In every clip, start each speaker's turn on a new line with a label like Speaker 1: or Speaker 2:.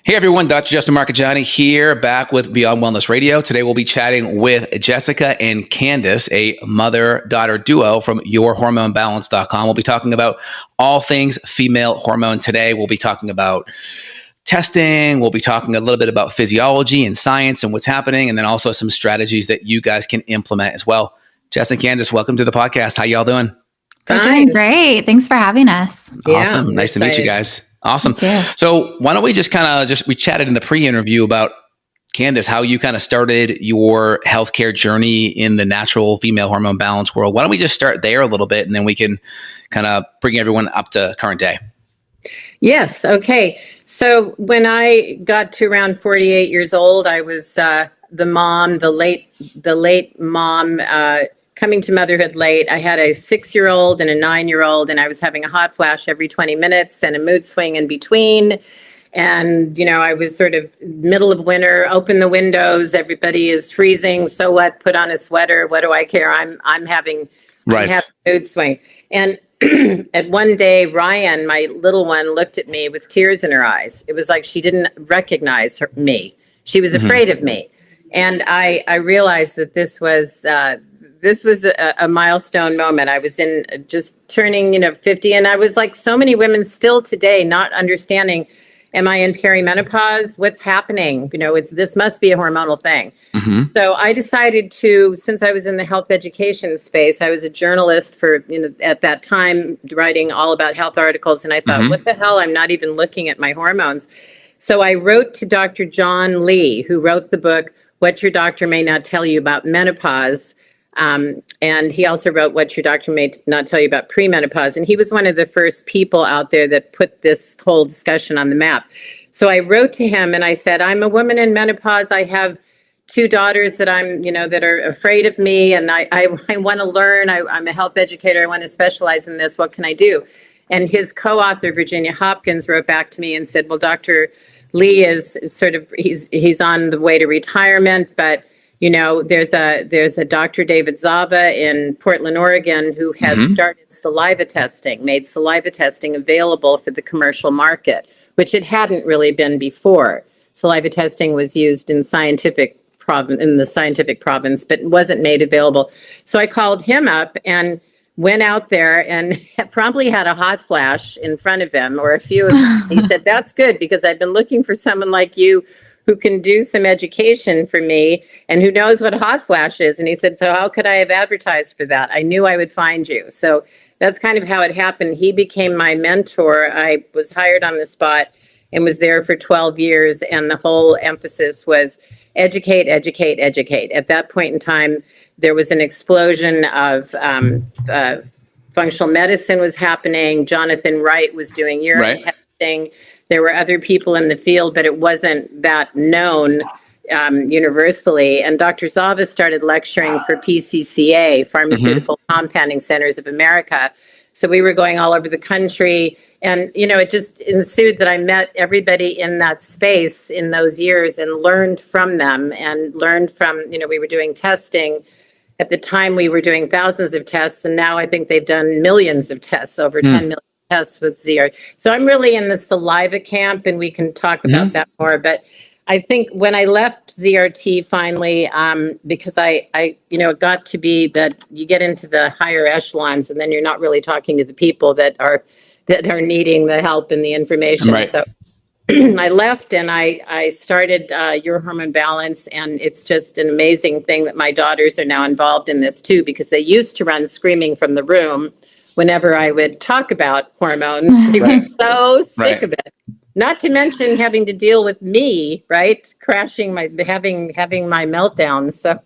Speaker 1: Hey everyone, Dr. Justin Marcagiani here, back with Beyond Wellness Radio. Today we'll be chatting with Jessica and Candace, a mother-daughter duo from yourhormonebalance.com. We'll be talking about all things female hormone today. We'll be talking about testing. We'll be talking a little bit about physiology and science and what's happening, and then also some strategies that you guys can implement as well. Jess and Candace, welcome to the podcast. How y'all doing?
Speaker 2: We're doing great. Thanks for having us.
Speaker 1: Awesome. Yeah, nice to meet you guys. Awesome. So why don't we we chatted in the pre-interview about, Candace, how you kind of started your healthcare journey in the natural female hormone balance world. Why don't we just start there a little bit, and then we can kind of bring everyone up to current day.
Speaker 2: Yes. Okay. So when I got to around 48 years old, I was the late mom, coming to motherhood late. I had a 6-year-old and a 9-year-old, and I was having a hot flash every 20 minutes and a mood swing in between. And, I was sort of middle of winter, open the windows, everybody is freezing. So what? Put on a sweater. What do I care? I'm having a mood swing. And at one day, Ryan, my little one, looked at me with tears in her eyes. It was like she didn't recognize me. She was afraid of me. And I realized that this was a milestone moment. I was just turning, 50, and I was like so many women still today not understanding, am I in perimenopause? What's happening? This must be a hormonal thing. So I decided to, since I was in the health education space, I was a journalist for, at that time, writing all about health articles. And I thought, what the hell? I'm not even looking at my hormones. So I wrote to Dr. John Lee, who wrote the book, What Your Doctor May Not Tell You About Menopause. And he also wrote What Your Doctor May Not Tell You About Premenopause. And he was one of the first people out there that put this whole discussion on the map. So I wrote to him and I said, I'm a woman in menopause. I have 2 daughters that that are afraid of me. And I want to learn. I'm a health educator. I want to specialize in this. What can I do? And his co-author, Virginia Hopkins, wrote back to me and said, well, Dr. Lee is he's on the way to retirement, but there's a Dr. David Zava in Portland, Oregon, who has started saliva testing, made saliva testing available for the commercial market, which it hadn't really been before. Saliva testing was used in the scientific province, but it wasn't made available. So I called him up and went out there and promptly had a hot flash in front of him, or a few of them. He said, that's good, because I've been looking for someone like you who can do some education for me and who knows what a hot flash is. And he said, so how could I have advertised for that? I knew I would find you. So that's kind of how it happened. He became my mentor. I was hired on the spot and was there for 12 years. And the whole emphasis was educate, educate, educate. At that point in time, there was an explosion of functional medicine was happening. Jonathan Wright was doing urine testing. There were other people in the field, but it wasn't that known universally. And Dr. Zava started lecturing for PCCA, Pharmaceutical Compounding Centers of America. So we were going all over the country. And, it just ensued that I met everybody in that space in those years and learned from them and learned from, we were doing testing. At the time, we were doing thousands of tests. And now I think they've done millions of tests, over 10 million. Tests with ZRT. So I'm really in the saliva camp, and we can talk about that more. But I think when I left ZRT finally, because I it got to be that you get into the higher echelons, and then you're not really talking to the people that are needing the help and the information. Right. So I left and I started Your Hormone Balance, and it's just an amazing thing that my daughters are now involved in this too, because they used to run screaming from the room whenever I would talk about hormones. They were so sick of it. Not to mention having to deal with me, crashing having my meltdowns. So,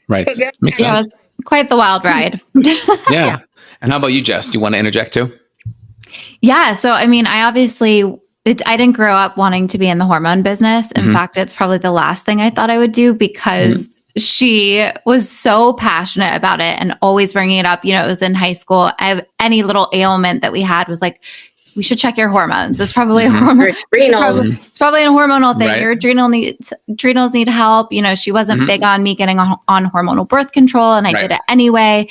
Speaker 1: makes sense.
Speaker 3: It was quite the wild ride.
Speaker 1: Yeah. And how about you, Jess? Do you want to interject too?
Speaker 3: Yeah. So, I mean, I didn't grow up wanting to be in the hormone business. In fact, it's probably the last thing I thought I would do, because she was so passionate about it and always bringing it up. It was in high school. Any little ailment that we had was like, we should check your hormones. It's probably a hormone. It's probably a hormonal thing. Right. Your adrenals need help. She wasn't big on me getting on hormonal birth control, and I did it anyway.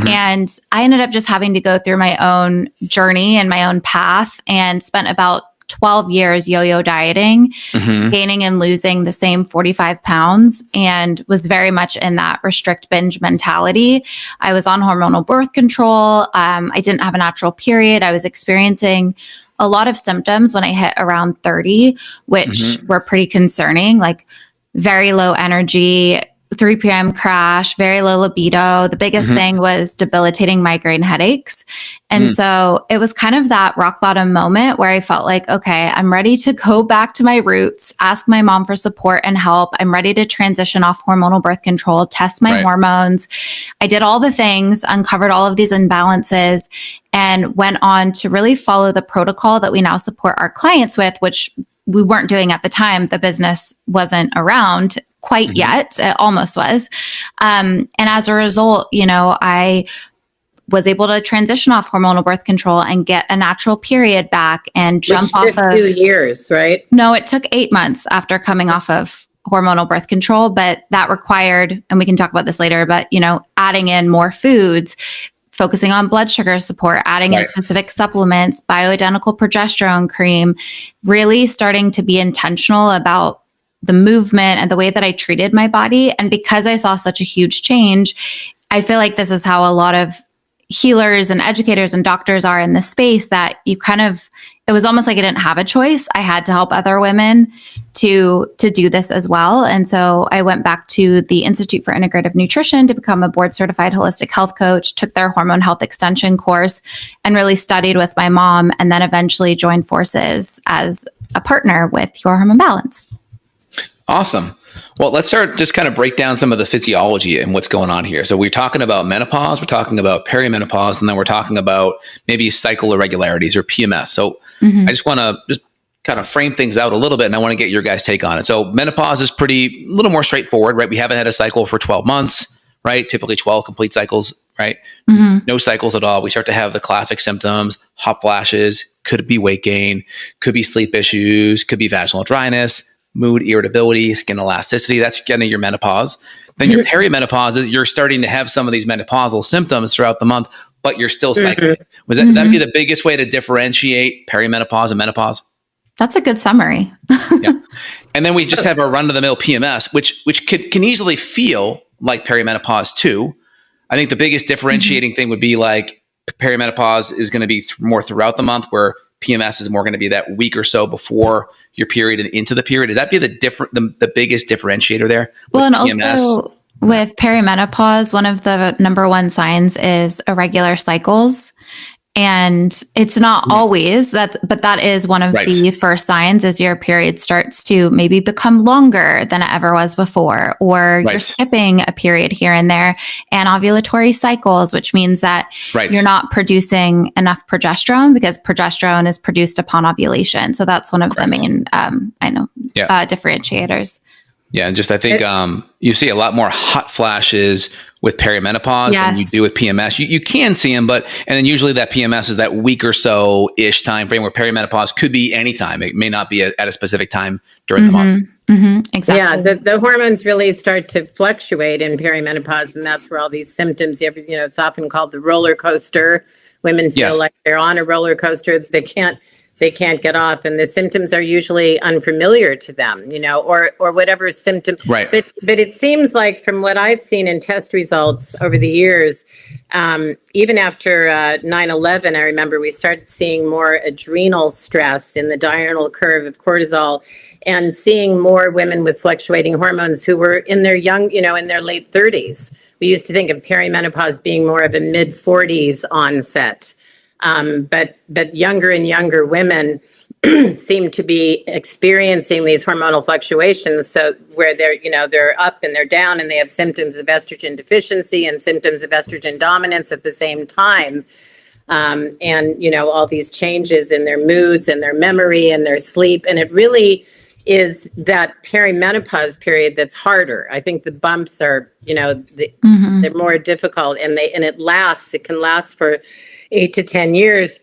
Speaker 3: And I ended up just having to go through my own journey and my own path, and spent about 12 years yo-yo dieting, gaining and losing the same 45 pounds, and was very much in that restrict binge mentality. I was on hormonal birth control. I didn't have a natural period. I was experiencing a lot of symptoms when I hit around 30, which were pretty concerning, like very low energy, 3 p.m. crash, very low libido. The biggest thing was debilitating migraine headaches. And so it was kind of that rock bottom moment where I felt like, okay, I'm ready to go back to my roots, ask my mom for support and help. I'm ready to transition off hormonal birth control, test my hormones. I did all the things, uncovered all of these imbalances, and went on to really follow the protocol that we now support our clients with, which we weren't doing at the time. The business wasn't around quite yet. It almost was. And as a result, I was able to transition off hormonal birth control and get a natural period back and jump off of
Speaker 2: 2 years, right?
Speaker 3: No, it took 8 months after coming off of hormonal birth control, but that required, and we can talk about this later, but adding in more foods, focusing on blood sugar support, adding in specific supplements, bioidentical progesterone cream, really starting to be intentional about the movement and the way that I treated my body. And because I saw such a huge change, I feel like this is how a lot of healers and educators and doctors are in this space, that it was almost like I didn't have a choice. I had to help other women to do this as well. And so I went back to the Institute for Integrative Nutrition to become a board certified holistic health coach, took their hormone health extension course, and really studied with my mom, and then eventually joined forces as a partner with Your Hormone Balance.
Speaker 1: Awesome. Well, let's start just kind of break down some of the physiology and what's going on here. So we're talking about menopause, we're talking about perimenopause, and then we're talking about maybe cycle irregularities or PMS. So I just want to just kind of frame things out a little bit, and I want to get your guys' take on it. So menopause is a little more straightforward, right? We haven't had a cycle for 12 months, right? Typically 12 complete cycles, right? No cycles at all. We start to have the classic symptoms, hot flashes, could be weight gain, could be sleep issues, could be vaginal dryness, mood irritability, skin elasticity. That's kind of your menopause. Then your perimenopause, you're starting to have some of these menopausal symptoms throughout the month, but you're still cycling. Was that be the biggest way to differentiate perimenopause and menopause?
Speaker 3: That's a good summary.
Speaker 1: Yeah. And then we just have our run-of-the-mill PMS, which can easily feel like perimenopause too. I think the biggest differentiating thing would be like perimenopause is going to be more throughout the month, where PMS is more going to be that week or so before your period and into the period. Does that be the biggest differentiator there?
Speaker 3: Well, and PMS? Also with perimenopause, one of the number one signs is irregular cycles. And it's not always that, but that is one of the first signs, is your period starts to maybe become longer than it ever was before, or you're skipping a period here and there, and ovulatory cycles, which means that you're not producing enough progesterone, because progesterone is produced upon ovulation. So that's one of the main, differentiators.
Speaker 1: Yeah. And just, I think you see a lot more hot flashes with perimenopause than you do with PMS. You can see them, and then usually that PMS is that week or so-ish time frame, where perimenopause could be any time. It may not be at a specific time during the month.
Speaker 3: Exactly.
Speaker 2: Yeah, the hormones really start to fluctuate in perimenopause, and that's where all these symptoms, it's often called the roller coaster. Women feel like they're on a roller coaster. They can't get off, and the symptoms are usually unfamiliar to them, or whatever symptom.
Speaker 1: Right.
Speaker 2: But it seems like, from what I've seen in test results over the years, even after 9/11, I remember we started seeing more adrenal stress in the diurnal curve of cortisol, and seeing more women with fluctuating hormones who were in their in their late 30s. We used to think of perimenopause being more of a mid-40s onset. But younger and younger women seem to be experiencing these hormonal fluctuations. So where they're up and they're down, and they have symptoms of estrogen deficiency and symptoms of estrogen dominance at the same time. And all these changes in their moods and their memory and their sleep. And it really is that perimenopause period that's harder. I think the bumps are, they're more difficult, and it can last for 8 to 10 years,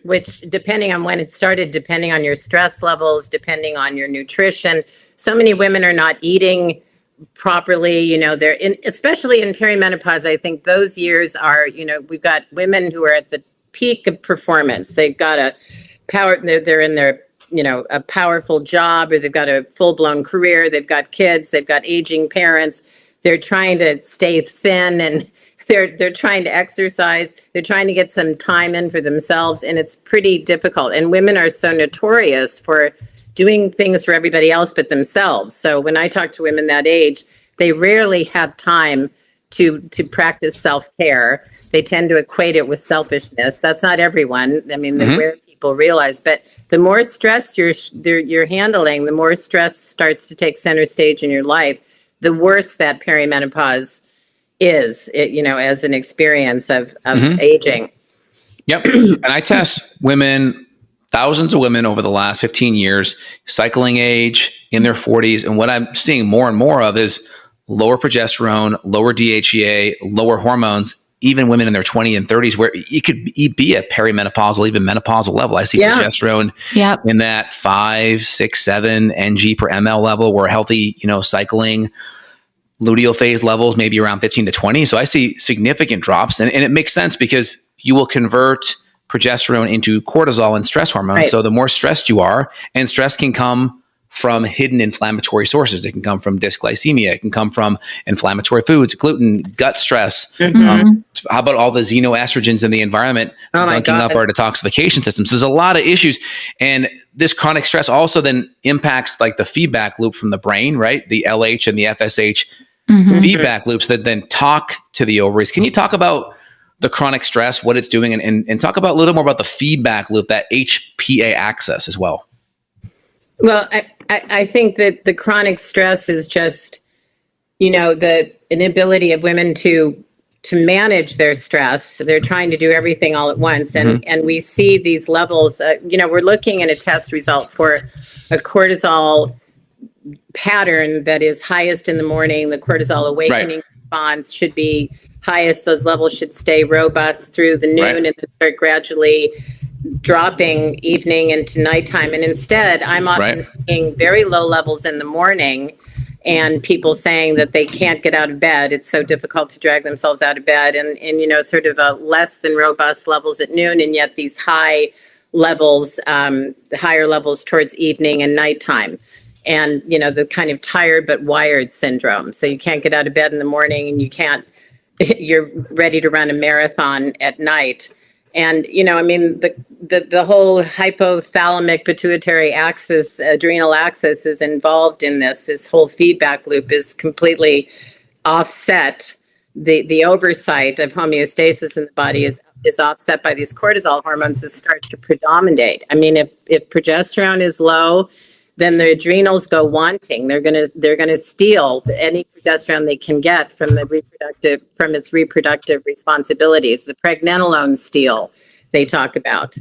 Speaker 2: which, depending on when it started, depending on your stress levels, depending on your nutrition. So many women are not eating properly, especially in perimenopause. I think those years are, we've got women who are at the peak of performance. They've got a they're in their, a powerful job, or they've got a full-blown career, they've got kids, they've got aging parents, they're trying to stay thin, and they're trying to exercise, they're trying to get some time in for themselves, and it's pretty difficult. And women are so notorious for doing things for everybody else but themselves. So when I talk to women that age, they rarely have time to practice self-care. They tend to equate it with selfishness. That's not everyone. I mean, the rare people realize, but the more stress you're handling, the more stress starts to take center stage in your life, the worse that perimenopause is, as an experience of aging.
Speaker 1: Yep. And I test women, thousands of women over the last 15 years, cycling age, in their 40s. And what I'm seeing more and more of is lower progesterone, lower DHEA, lower hormones, even women in their 20s and 30s, where it could be a perimenopausal, even menopausal level. I see progesterone in that 5, 6, 7 ng per ml level, where healthy, cycling luteal phase levels maybe around 15 to 20. So I see significant drops, and it makes sense because you will convert progesterone into cortisol and stress hormone. Right. So the more stressed you are, and stress can come from hidden inflammatory sources. It can come from dysglycemia. It can come from inflammatory foods, gluten, gut stress. How about all the xenoestrogens in the environment dunking up our detoxification systems? There's a lot of issues. And this chronic stress also then impacts like the feedback loop from the brain, right? The LH and the FSH feedback loops that then talk to the ovaries. Can you talk about the chronic stress, what it's doing, and talk about a little more about the feedback loop, that HPA axis as well?
Speaker 2: Well, I think that the chronic stress is just, the inability of women to manage their stress. They're trying to do everything all at once. And we see these levels, we're looking at a test result for a cortisol pattern that is highest in the morning. The cortisol awakening response should be highest. Those levels should stay robust through the noon and then start gradually dropping evening into nighttime. And instead, I'm often seeing very low levels in the morning, and people saying that they can't get out of bed. It's so difficult to drag themselves out of bed, and sort of a less than robust levels at noon, and yet these high levels, higher levels towards evening and nighttime. And, the kind of tired but wired syndrome. So you can't get out of bed in the morning, and you're ready to run a marathon at night. And, the whole hypothalamic pituitary axis, adrenal axis is involved in this. This whole feedback loop is completely offset. The oversight of homeostasis in the body is offset by these cortisol hormones that start to predominate. I mean, if progesterone is low, then the adrenals go wanting. They're gonna steal any progesterone they can get from its reproductive responsibilities. The pregnenolone steal they talk about,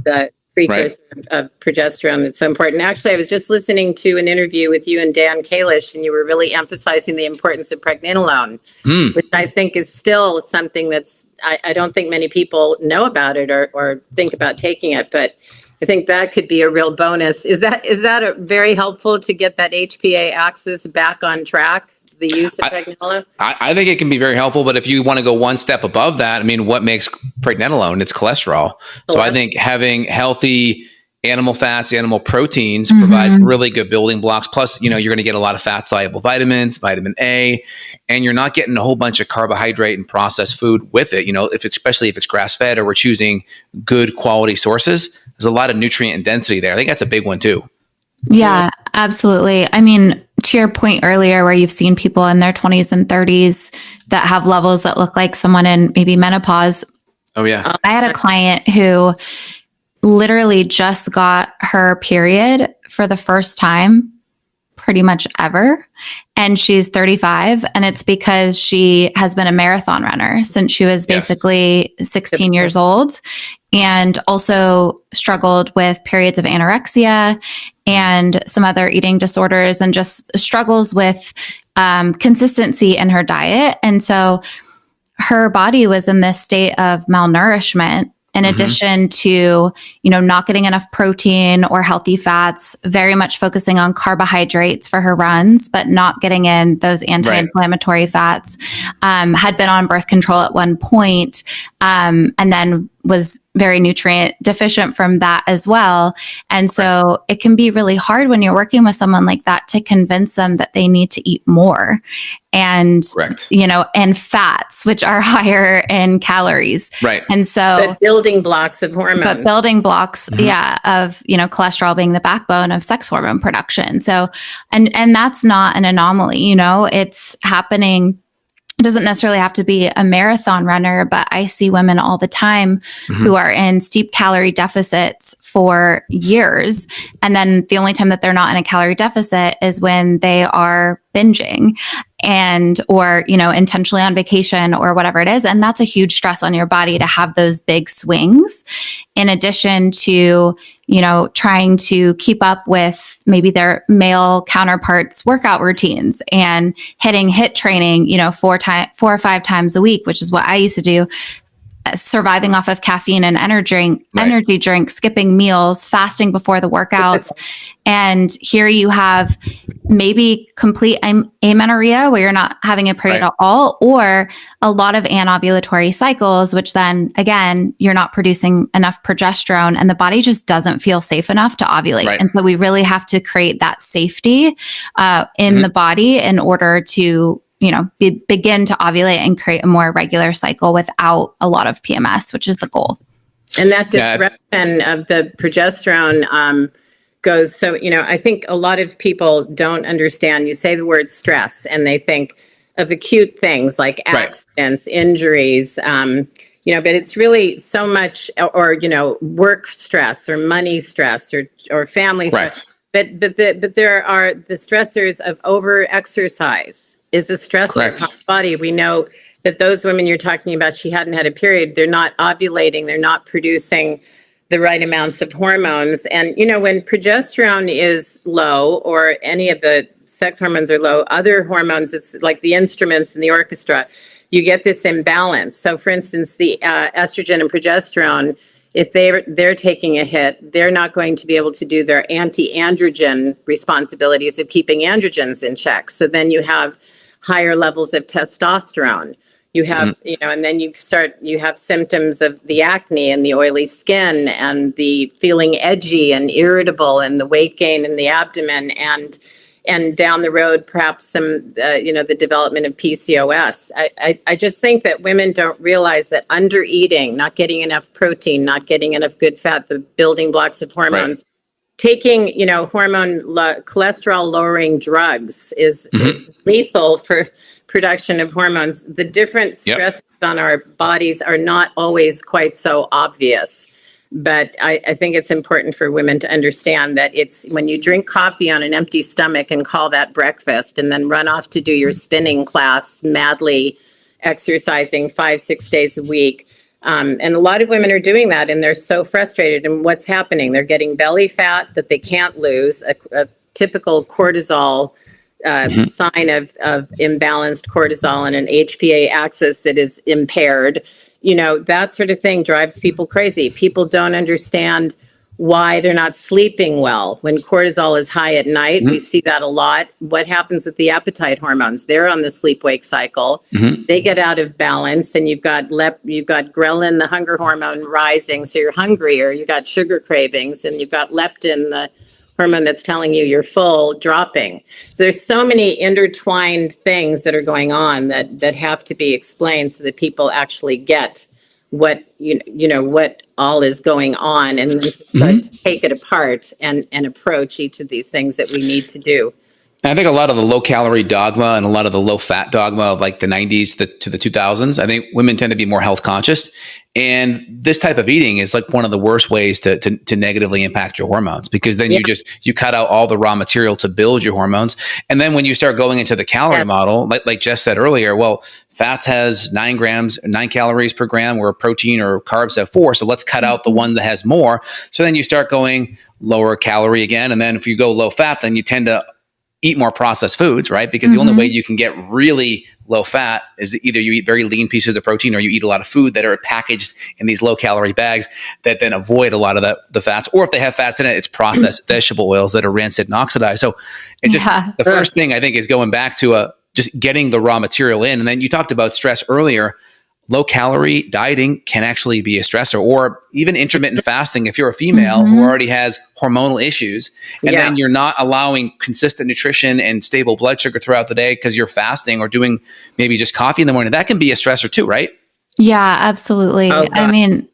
Speaker 2: the precursor of progesterone that's so important. Actually, I was just listening to an interview with you and Dan Kalish, and you were really emphasizing the importance of pregnenolone, which I think is still something that's, I don't think many people know about it or think about taking it, but I think that could be a real bonus. Is that very helpful to get that HPA axis back on track, the use of pregnenolone?
Speaker 1: I think it can be very helpful, but if you want to go one step above that, I mean, what makes pregnenolone? It's cholesterol. So I think having healthy animal fats, animal proteins provide really good building blocks. Plus, you're going to get a lot of fat-soluble vitamins, vitamin A, and you're not getting a whole bunch of carbohydrate and processed food with it. Especially if it's grass-fed or we're choosing good quality sources, there's a lot of nutrient density there. I think that's a big one too.
Speaker 3: Yeah, absolutely. I mean, to your point earlier, where you've seen people in their 20s and 30s that have levels that look like someone in maybe menopause.
Speaker 1: Oh, yeah.
Speaker 3: I had a client who literally just got her period for the first time pretty much ever. And she's 35. And it's because she has been a marathon runner since she was basically 16 years old, and also struggled with periods of anorexia and some other eating disorders, and just struggles with consistency in her diet. And so her body was in this state of malnourishment, in addition to, not getting enough protein or healthy fats, very much focusing on carbohydrates for her runs, but not getting in those anti-inflammatory fats, had been on birth control at one point, and then was very nutrient deficient from that as well. And so it can be really hard when you're working with someone like that to convince them that they need to eat more and, and fats, which are higher in calories.
Speaker 1: Right.
Speaker 3: And so
Speaker 2: but building blocks of hormones.
Speaker 3: But building blocks, of, cholesterol being the backbone of sex hormone production. So, and that's not an anomaly, it's happening. It doesn't necessarily have to be a marathon runner, but I see women all the time who are in steep calorie deficits for years. And then the only time that they're not in a calorie deficit is when they are binging or intentionally on vacation or whatever it is. And that's a huge stress on your body to have those big swings, in addition to trying to keep up with maybe their male counterparts' workout routines and hitting HIIT training 4 or 5 times a week, which is what I used to do, surviving off of caffeine and energy drink, skipping meals, fasting before the workouts. And here you have maybe complete amenorrhea, where you're not having a period at all, or a lot of anovulatory cycles, which then again, you're not producing enough progesterone and the body just doesn't feel safe enough to ovulate. Right. And so we really have to create that safety in the body in order to begin to ovulate and create a more regular cycle without a lot of PMS, which is the goal.
Speaker 2: And that disruption of the progesterone goes, so, I think a lot of people don't understand. You say the word stress and they think of acute things like accidents, injuries, but it's really so much, or, work stress or money stress or family stress. But there are the stressors of over exercise. Is a stressor on the body. We know that those women you're talking about, she hadn't had a period, they're not ovulating, they're not producing the right amounts of hormones. And, when progesterone is low or any of the sex hormones are low, other hormones, it's like the instruments in the orchestra, you get this imbalance. So for instance, the estrogen and progesterone, if they're taking a hit, they're not going to be able to do their anti-androgen responsibilities of keeping androgens in check. So then you have higher levels of testosterone. You have, and then you have symptoms of the acne and the oily skin and the feeling edgy and irritable and the weight gain in the abdomen and down the road, perhaps some, the development of PCOS. I just think that women don't realize that under eating, not getting enough protein, not getting enough good fat, the building blocks of hormones, taking, cholesterol lowering drugs is lethal for production of hormones. The different stresses on our bodies are not always quite so obvious. But I think it's important for women to understand that it's when you drink coffee on an empty stomach and call that breakfast and then run off to do your spinning class, madly exercising 5-6 days a week. And a lot of women are doing that and they're so frustrated. And what's happening? They're getting belly fat that they can't lose, a typical cortisol sign of imbalanced cortisol and an HPA axis that is impaired. That sort of thing drives people crazy. People don't understand why they're not sleeping well. When cortisol is high at night, we see that a lot. What happens with the appetite hormones? They're on the sleep-wake cycle. They get out of balance, and you've got ghrelin, the hunger hormone, rising, so you're hungrier. You've got sugar cravings, and you've got leptin, the hormone that's telling you you're full, dropping. So there's so many intertwined things that are going on that have to be explained so that people actually get what what all is going on, and then take it apart and approach each of these things that we need to do.
Speaker 1: And I think a lot of the low calorie dogma and a lot of the low fat dogma of like the 90s to the 2000s, I think women tend to be more health conscious. And this type of eating is like one of the worst ways to negatively impact your hormones, because then you cut out all the raw material to build your hormones. And then when you start going into the calorie model, like Jess said earlier, well, fats has 9 calories per gram, where protein or carbs have 4. So let's cut out the one that has more. So then you start going lower calorie again. And then if you go low fat, then you tend to eat more processed foods, right? Because the only way you can get really low fat is either you eat very lean pieces of protein or you eat a lot of food that are packaged in these low calorie bags that then avoid a lot of the fats. Or if they have fats in it, it's processed vegetable oils that are rancid and oxidized. So it's just the first thing I think is going back to just getting the raw material in. And then you talked about stress earlier. low calorie dieting can actually be a stressor, or even intermittent fasting if you're a female who already has hormonal issues, and then you're not allowing consistent nutrition and stable blood sugar throughout the day because you're fasting or doing maybe just coffee in the morning. That can be a stressor too, right?
Speaker 3: Yeah, absolutely.
Speaker 2: Oh,
Speaker 3: I
Speaker 2: God.
Speaker 3: mean,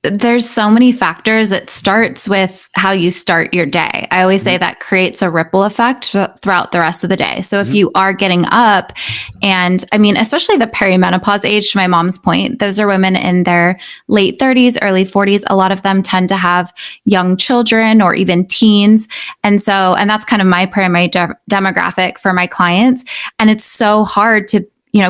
Speaker 3: there's so many factors. It starts with how you start your day. I always say that creates a ripple effect throughout the rest of the day. So if you are getting up, and I mean, especially the perimenopause age, to my mom's point, those are women in their late 30s, early 40s. A lot of them tend to have young children or even teens. And that's kind of my primary demographic for my clients. And it's so hard to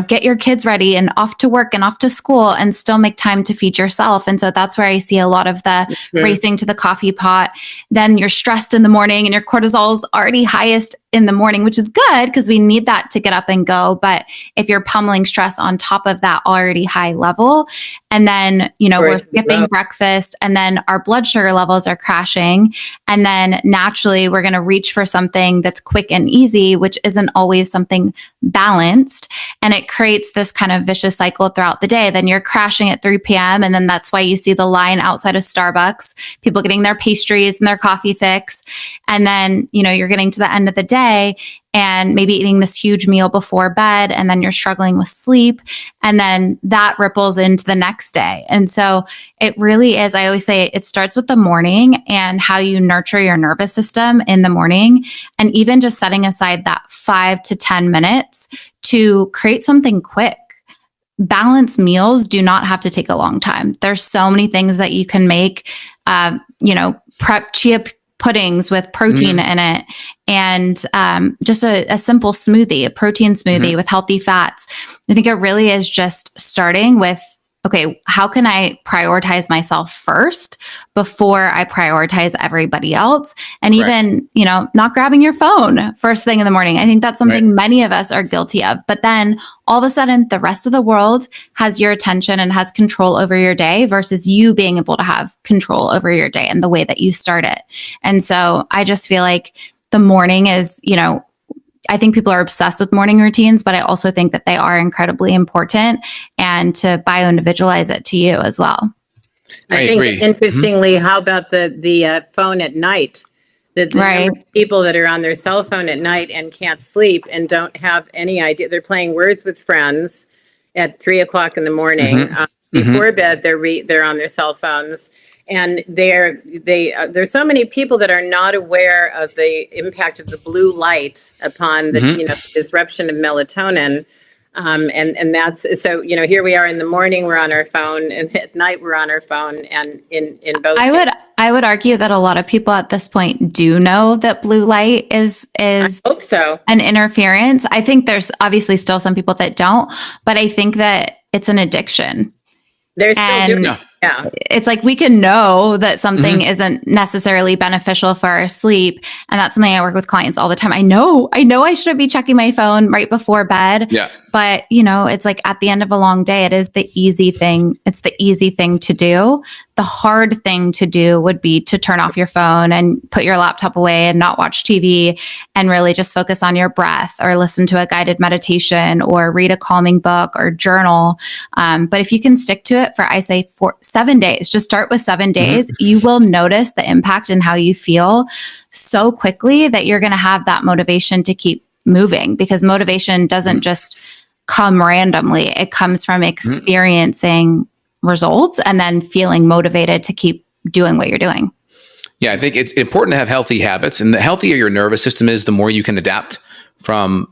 Speaker 3: get your kids ready and off to work and off to school and still make time to feed yourself. And so that's where I see a lot of the racing to the coffee pot. Then you're stressed in the morning and your cortisol is already highest in the morning, which is good because we need that to get up and go. But if you're pummeling stress on top of that already high level, and then, we're skipping breakfast, and then our blood sugar levels are crashing. And then naturally we're going to reach for something that's quick and easy, which isn't always something balanced. And it creates this kind of vicious cycle throughout the day. Then you're crashing at 3 p.m. And then that's why you see the line outside of Starbucks, people getting their pastries and their coffee fix. And then, you're getting to the end of the day and maybe eating this huge meal before bed, and then you're struggling with sleep. And then that ripples into the next day. And so it really is, I always say it starts with the morning and how you nurture your nervous system in the morning. And even just setting aside that 5 to 10 minutes to create something quick. Balanced meals do not have to take a long time. There's so many things that you can make, prep chia puddings with protein in it, and just a simple smoothie, a protein smoothie with healthy fats. I think it really is just starting with, okay, how can I prioritize myself first before I prioritize everybody else? And even, not grabbing your phone first thing in the morning. I think that's something many of us are guilty of. But then all of a sudden, the rest of the world has your attention and has control over your day versus you being able to have control over your day and the way that you start it. And so I just feel like the morning is, I think people are obsessed with morning routines, but I also think that they are incredibly important, and to bio-individualize it to you as well.
Speaker 2: I think interestingly, how about the phone at night? The number of people that are on their cell phone at night and can't sleep and don't have any idea. They're playing Words with Friends at 3:00 in the morning. Before bed, they're on their cell phones. And there's so many people that are not aware of the impact of the blue light upon the disruption of melatonin, and that's so here we are in the morning we're on our phone, and at night we're on our phone, and in both.
Speaker 3: I would argue that a lot of people at this point do know that blue light is
Speaker 2: I hope so.
Speaker 3: An interference. I think there's obviously still some people that don't, but I think that it's an addiction.
Speaker 2: They're still doing it. Yeah.
Speaker 3: It's like we can know that something isn't necessarily beneficial for our sleep. And that's something I work with clients all the time. I know I shouldn't be checking my phone right before bed.
Speaker 1: Yeah.
Speaker 3: But, it's like at the end of a long day, it is the easy thing. It's the easy thing to do. The hard thing to do would be to turn off your phone and put your laptop away and not watch TV and really just focus on your breath, or listen to a guided meditation, or read a calming book, or journal. But if you can stick to it for, I say, 7 days, just start with 7 days, you will notice the impact in how you feel so quickly that you're going to have that motivation to keep moving, because motivation doesn't just come randomly. It comes from experiencing results and then feeling motivated to keep doing what you're doing.
Speaker 1: Yeah, I think it's important to have healthy habits, and the healthier your nervous system is, the more you can adapt from,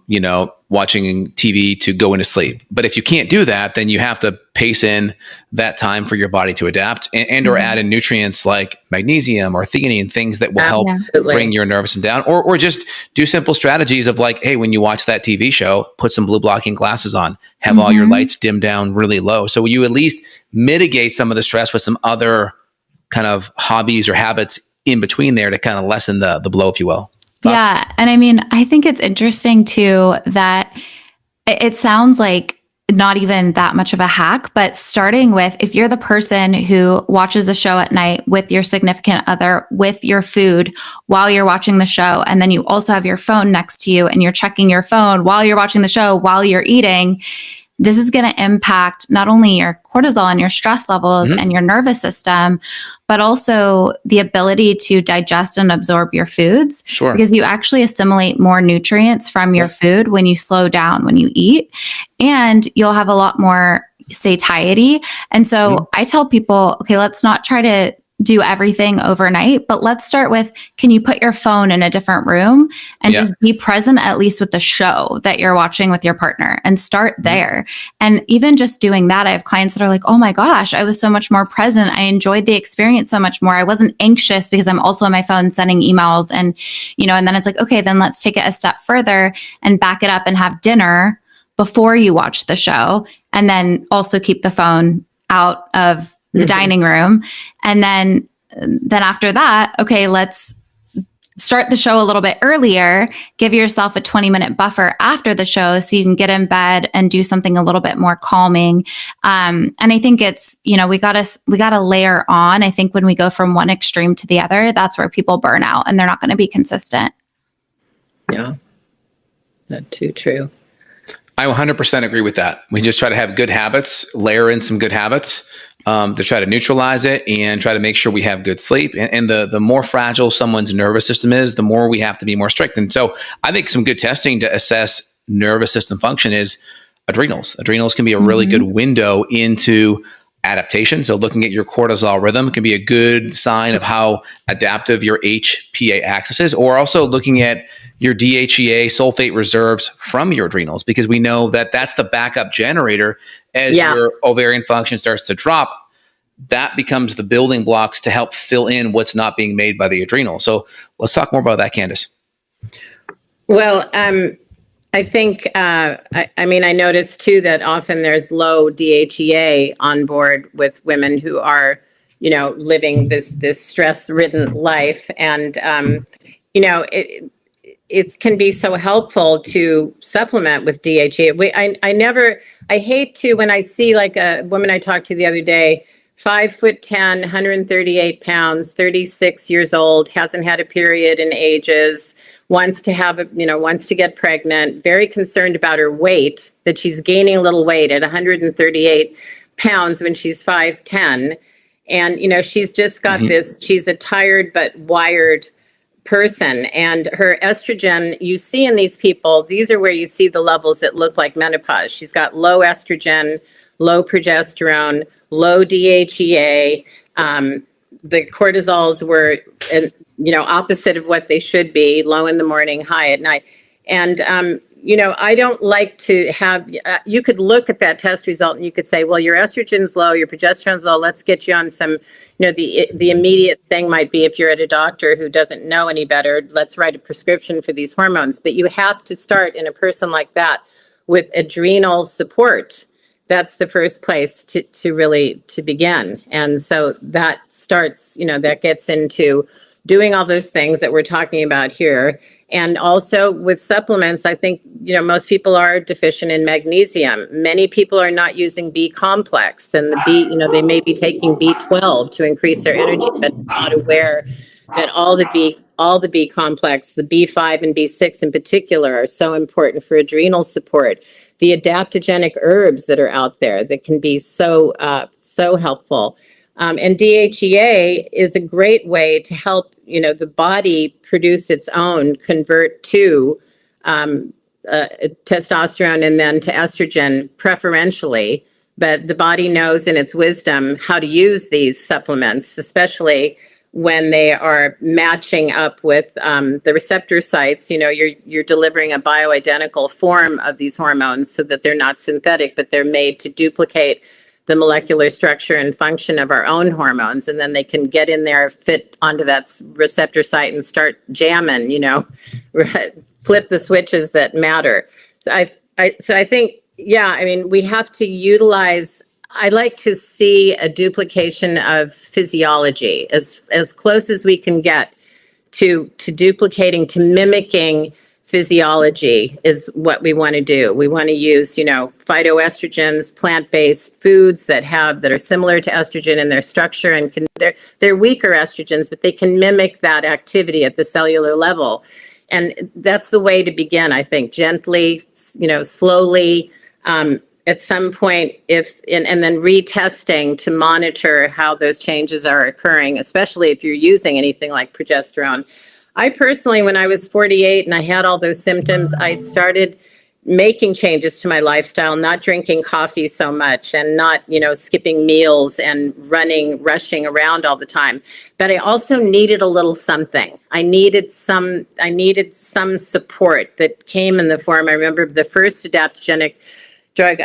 Speaker 1: watching TV to go into sleep. But if you can't do that, then you have to pace in that time for your body to adapt, and or add in nutrients like magnesium or theanine, things that will help bring your nervous system down, or just do simple strategies of like, hey, when you watch that TV show, put some blue blocking glasses on, have all your lights dimmed down really low. So you at least mitigate some of the stress with some other kind of hobbies or habits in between there to kind of lessen the blow, if you will. Thoughts?
Speaker 3: Yeah. And I mean, I think it's interesting too that it sounds like not even that much of a hack, but starting with, if you're the person who watches a show at night with your significant other, with your food while you're watching the show, and then you also have your phone next to you and you're checking your phone while you're watching the show, while you're eating, this is going to impact not only your cortisol and your stress levels and your nervous system, but also the ability to digest and absorb your foods.
Speaker 1: Sure.
Speaker 3: Because you actually assimilate more nutrients from your food when you slow down, when you eat, and you'll have a lot more satiety. And so I tell people, okay, let's not try to do everything overnight, but let's start with, can you put your phone in a different room and just be present at least with the show that you're watching with your partner, and start there. And even just doing that, I have clients that are like, oh my gosh, I was so much more present. I enjoyed the experience so much more. I wasn't anxious because I'm also on my phone sending emails, and, and then it's like, okay, then let's take it a step further and back it up and have dinner before you watch the show. And then also keep the phone out of the dining room. And then after that, okay, let's start the show a little bit earlier, give yourself a 20-minute buffer after the show so you can get in bed and do something a little bit more calming. And I think it's, we gotta layer on. I think when we go from one extreme to the other, that's where people burn out and they're not going to be consistent.
Speaker 2: Yeah. Not too true.
Speaker 1: I 100% agree with that. We just try to have good habits, layer in some good habits to try to neutralize it and try to make sure we have good sleep. And the more fragile someone's nervous system is, the more we have to be more strict. And so I think some good testing to assess nervous system function is adrenals. Adrenals can be a really good window into adaptation. So looking at your cortisol rhythm can be a good sign of how adaptive your HPA axis is, or also looking at your DHEA sulfate reserves from your adrenals, because we know that that's the backup generator as your ovarian function starts to drop. That becomes the building blocks to help fill in what's not being made by the adrenal. So let's talk more about that, Candace.
Speaker 2: Well, I think, I noticed too that often there's low DHEA on board with women who are, living this stress-ridden life. And, it can be so helpful to supplement with DHEA. I hate to, when I see like a woman I talked to the other day, 5'10", 138 pounds, 36 years old, hasn't had a period in ages, wants to get pregnant, very concerned about her weight, that she's gaining a little weight at 138 pounds when she's 5'10". And, she's just got this, she's a tired but wired person, and her estrogen, you see in these people, these are where you see the levels that look like menopause. She's got low estrogen, low progesterone, low DHEA. The cortisols were, opposite of what they should be, low in the morning, high at night. And, I don't like to have, you could look at that test result and you could say, well, your estrogen's low, your progesterone's low, let's get you on some, the immediate thing might be, if you're at a doctor who doesn't know any better, let's write a prescription for these hormones. But you have to start in a person like that with adrenal support. That's the first place to begin. And so that starts, that gets into doing all those things that we're talking about here. And also with supplements, I think, most people are deficient in magnesium. Many people are not using B complex, and the B, they may be taking B12 to increase their energy, but not aware that all the B complex, the B5 and B6 in particular, are so important for adrenal support. The adaptogenic herbs that are out there that can be so helpful. And DHEA is a great way to help, the body produce its own, convert to testosterone and then to estrogen preferentially. But the body knows in its wisdom how to use these supplements, especially when they are matching up with the receptor sites. You're delivering a bioidentical form of these hormones so that they're not synthetic, but they're made to duplicate the molecular structure and function of our own hormones. And then they can get in there, fit onto that receptor site and start jamming, flip the switches that matter. So I think, we have to utilize, I like to see a duplication of physiology as close as we can get to duplicating, to mimicking physiology is what we want to do. We want to use, phytoestrogens, plant-based foods that are similar to estrogen in their structure, and they're weaker estrogens, but they can mimic that activity at the cellular level. And that's the way to begin, I think, gently, slowly, at some point, and then retesting to monitor how those changes are occurring, especially if you're using anything like progesterone. I personally, when I was 48 and I had all those symptoms, I started making changes to my lifestyle, not drinking coffee so much and not, skipping meals and rushing around all the time. But I also needed a little something. I needed some support that came in the form. I remember the first adaptogenic drug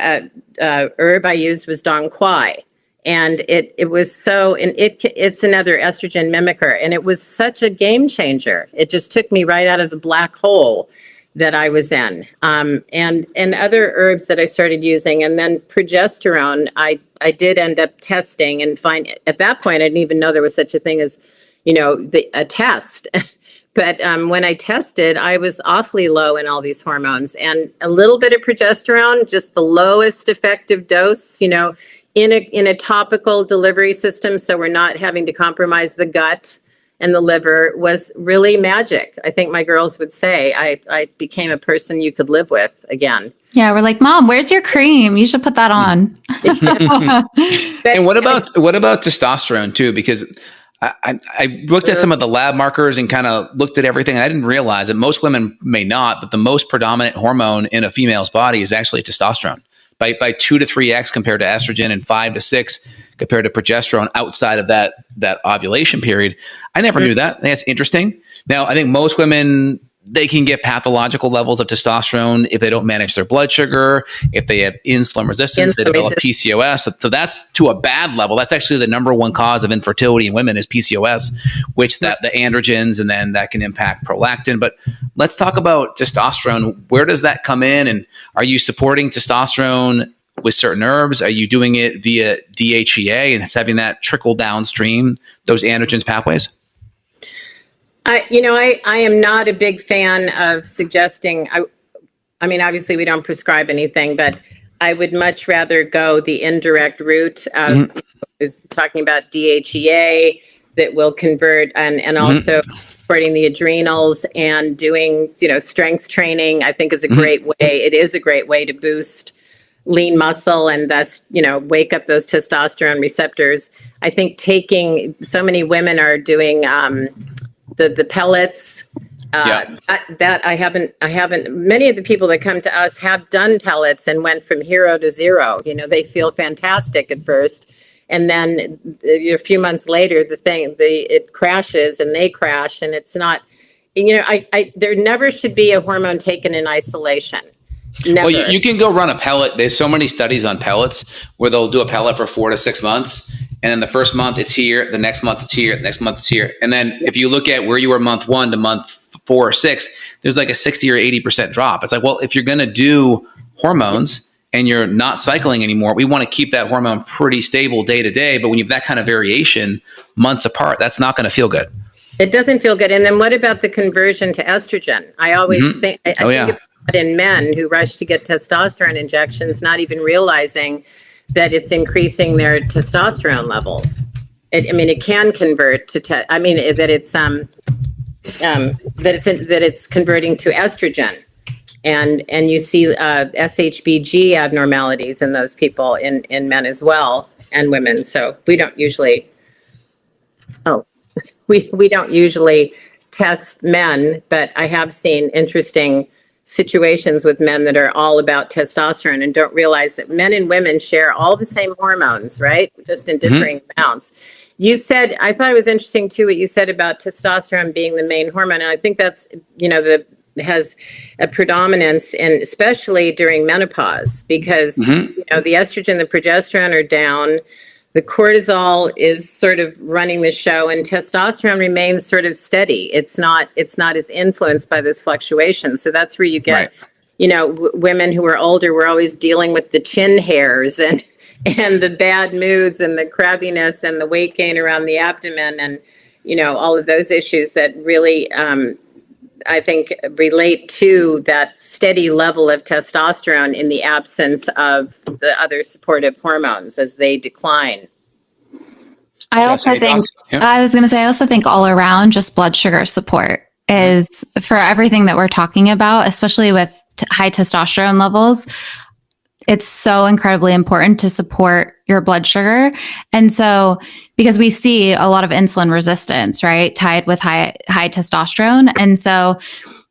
Speaker 2: herb I used was Dong Quai. And it was so, and it's another estrogen mimicker. And it was such a game changer. It just took me right out of the black hole that I was in, and other herbs that I started using. And then progesterone, I did end up testing and find, at that point, I didn't even know there was such a thing as, a test. But when I tested, I was awfully low in all these hormones, and a little bit of progesterone, just the lowest effective dose, in a topical delivery system. So we're not having to compromise the gut and the liver, was really magic. I think my girls would say I became a person you could live with again.
Speaker 3: Yeah, we're like, Mom, where's your cream? You should put that on.
Speaker 1: And what about testosterone too? Because I looked at some of the lab markers and kind of looked at everything. And I didn't realize that most women may not, but the most predominant hormone in a female's body is actually testosterone. By 2 to 3x compared to estrogen, and 5 to 6 compared to progesterone outside of that ovulation period. I never knew that. That's interesting. Now, I think most women, they can get pathological levels of testosterone if they don't manage their blood sugar, if they have insulin resistance, they develop PCOS. So that's to a bad level. That's actually the number one cause of infertility in women is PCOS, which the androgens, and then that can impact prolactin. But let's talk about testosterone. Where does that come in? And are you supporting testosterone with certain herbs? Are you doing it via DHEA and it's having that trickle downstream, those androgens pathways?
Speaker 2: I am not a big fan of suggesting, I mean, obviously we don't prescribe anything, but I would much rather go the indirect route of talking about DHEA that will convert, and also supporting the adrenals and doing, strength training, I think is a great way. It is a great way to boost lean muscle and thus, wake up those testosterone receptors. I think so many women are doing the pellets. That I haven't, many of the people that come to us have done pellets and went from hero to zero. They feel fantastic at first. And then a few months later, it crashes and they crash, and it's not, there never should be a hormone taken in isolation. Never.
Speaker 1: Well, you can go run a pellet. There's so many studies on pellets where they'll do a pellet for 4 to 6 months. And then the first month it's here, the next month it's here, the next month it's here. And then if you look at where you were month 1 to month 4 or 6, there's like a 60 or 80% drop. It's like, well, if you're going to do hormones and you're not cycling anymore, we want to keep that hormone pretty stable day to day. But when you have that kind of variation months apart, that's not going to feel good.
Speaker 2: It doesn't feel good. And then what about the conversion to estrogen? I always think, I think about in men who rush to get testosterone injections, not even realizing that it's increasing their testosterone levels. It can convert to, that it's converting to estrogen, and you see SHBG abnormalities in those people in men as well, and women. So we don't usually, we don't usually test men, but I have seen interesting situations with men that are all about testosterone and don't realize that men and women share all the same hormones, right? Just in differing amounts. You said, I thought it was interesting too, what you said about testosterone being the main hormone. And I think that's, has a predominance in, especially during menopause, because, the estrogen, the progesterone are down. The cortisol is sort of running the show, and testosterone remains sort of steady. It's not as influenced by those fluctuations. So that's where you get, women who are older, we're always dealing with the chin hairs and the bad moods and the crabbiness and the weight gain around the abdomen and, all of those issues that really, I think, relate to that steady level of testosterone in the absence of the other supportive hormones as they decline.
Speaker 3: I also think all around just blood sugar support is, for everything that we're talking about, especially with high testosterone levels. It's so incredibly important to support your blood sugar. And so, because we see a lot of insulin resistance, right, tied with high testosterone. And so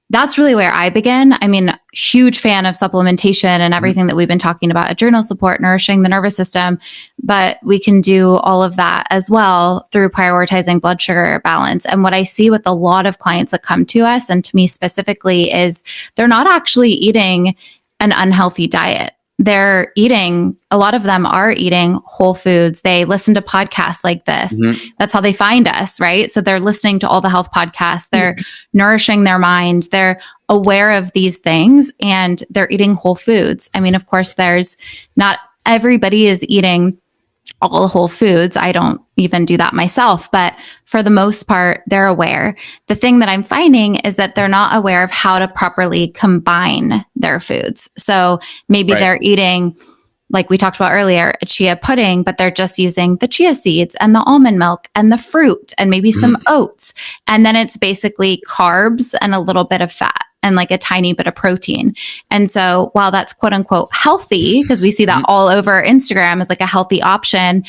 Speaker 3: that's really where I begin. I mean, huge fan of supplementation and everything that we've been talking about, adrenal support, nourishing the nervous system, but we can do all of that as well through prioritizing blood sugar balance. And what I see with a lot of clients that come to us, and to me specifically, is they're not actually eating an unhealthy diet. They're eating, a lot of them are eating whole foods. They listen to podcasts like this. That's how they find us, right? So they're listening to all the health podcasts. They're nourishing their mind. They're aware of these things and they're eating whole foods. I mean, of course, not everybody is eating all whole foods. I don't even do that myself, but for the most part, they're aware. The thing that I'm finding is that they're not aware of how to properly combine their foods. So maybe they're eating, like we talked about earlier, a chia pudding, but they're just using the chia seeds and the almond milk and the fruit and maybe some oats. And then it's basically carbs and a little bit of fat and like a tiny bit of protein. And so while that's quote unquote healthy, because we see that all over Instagram as like a healthy option,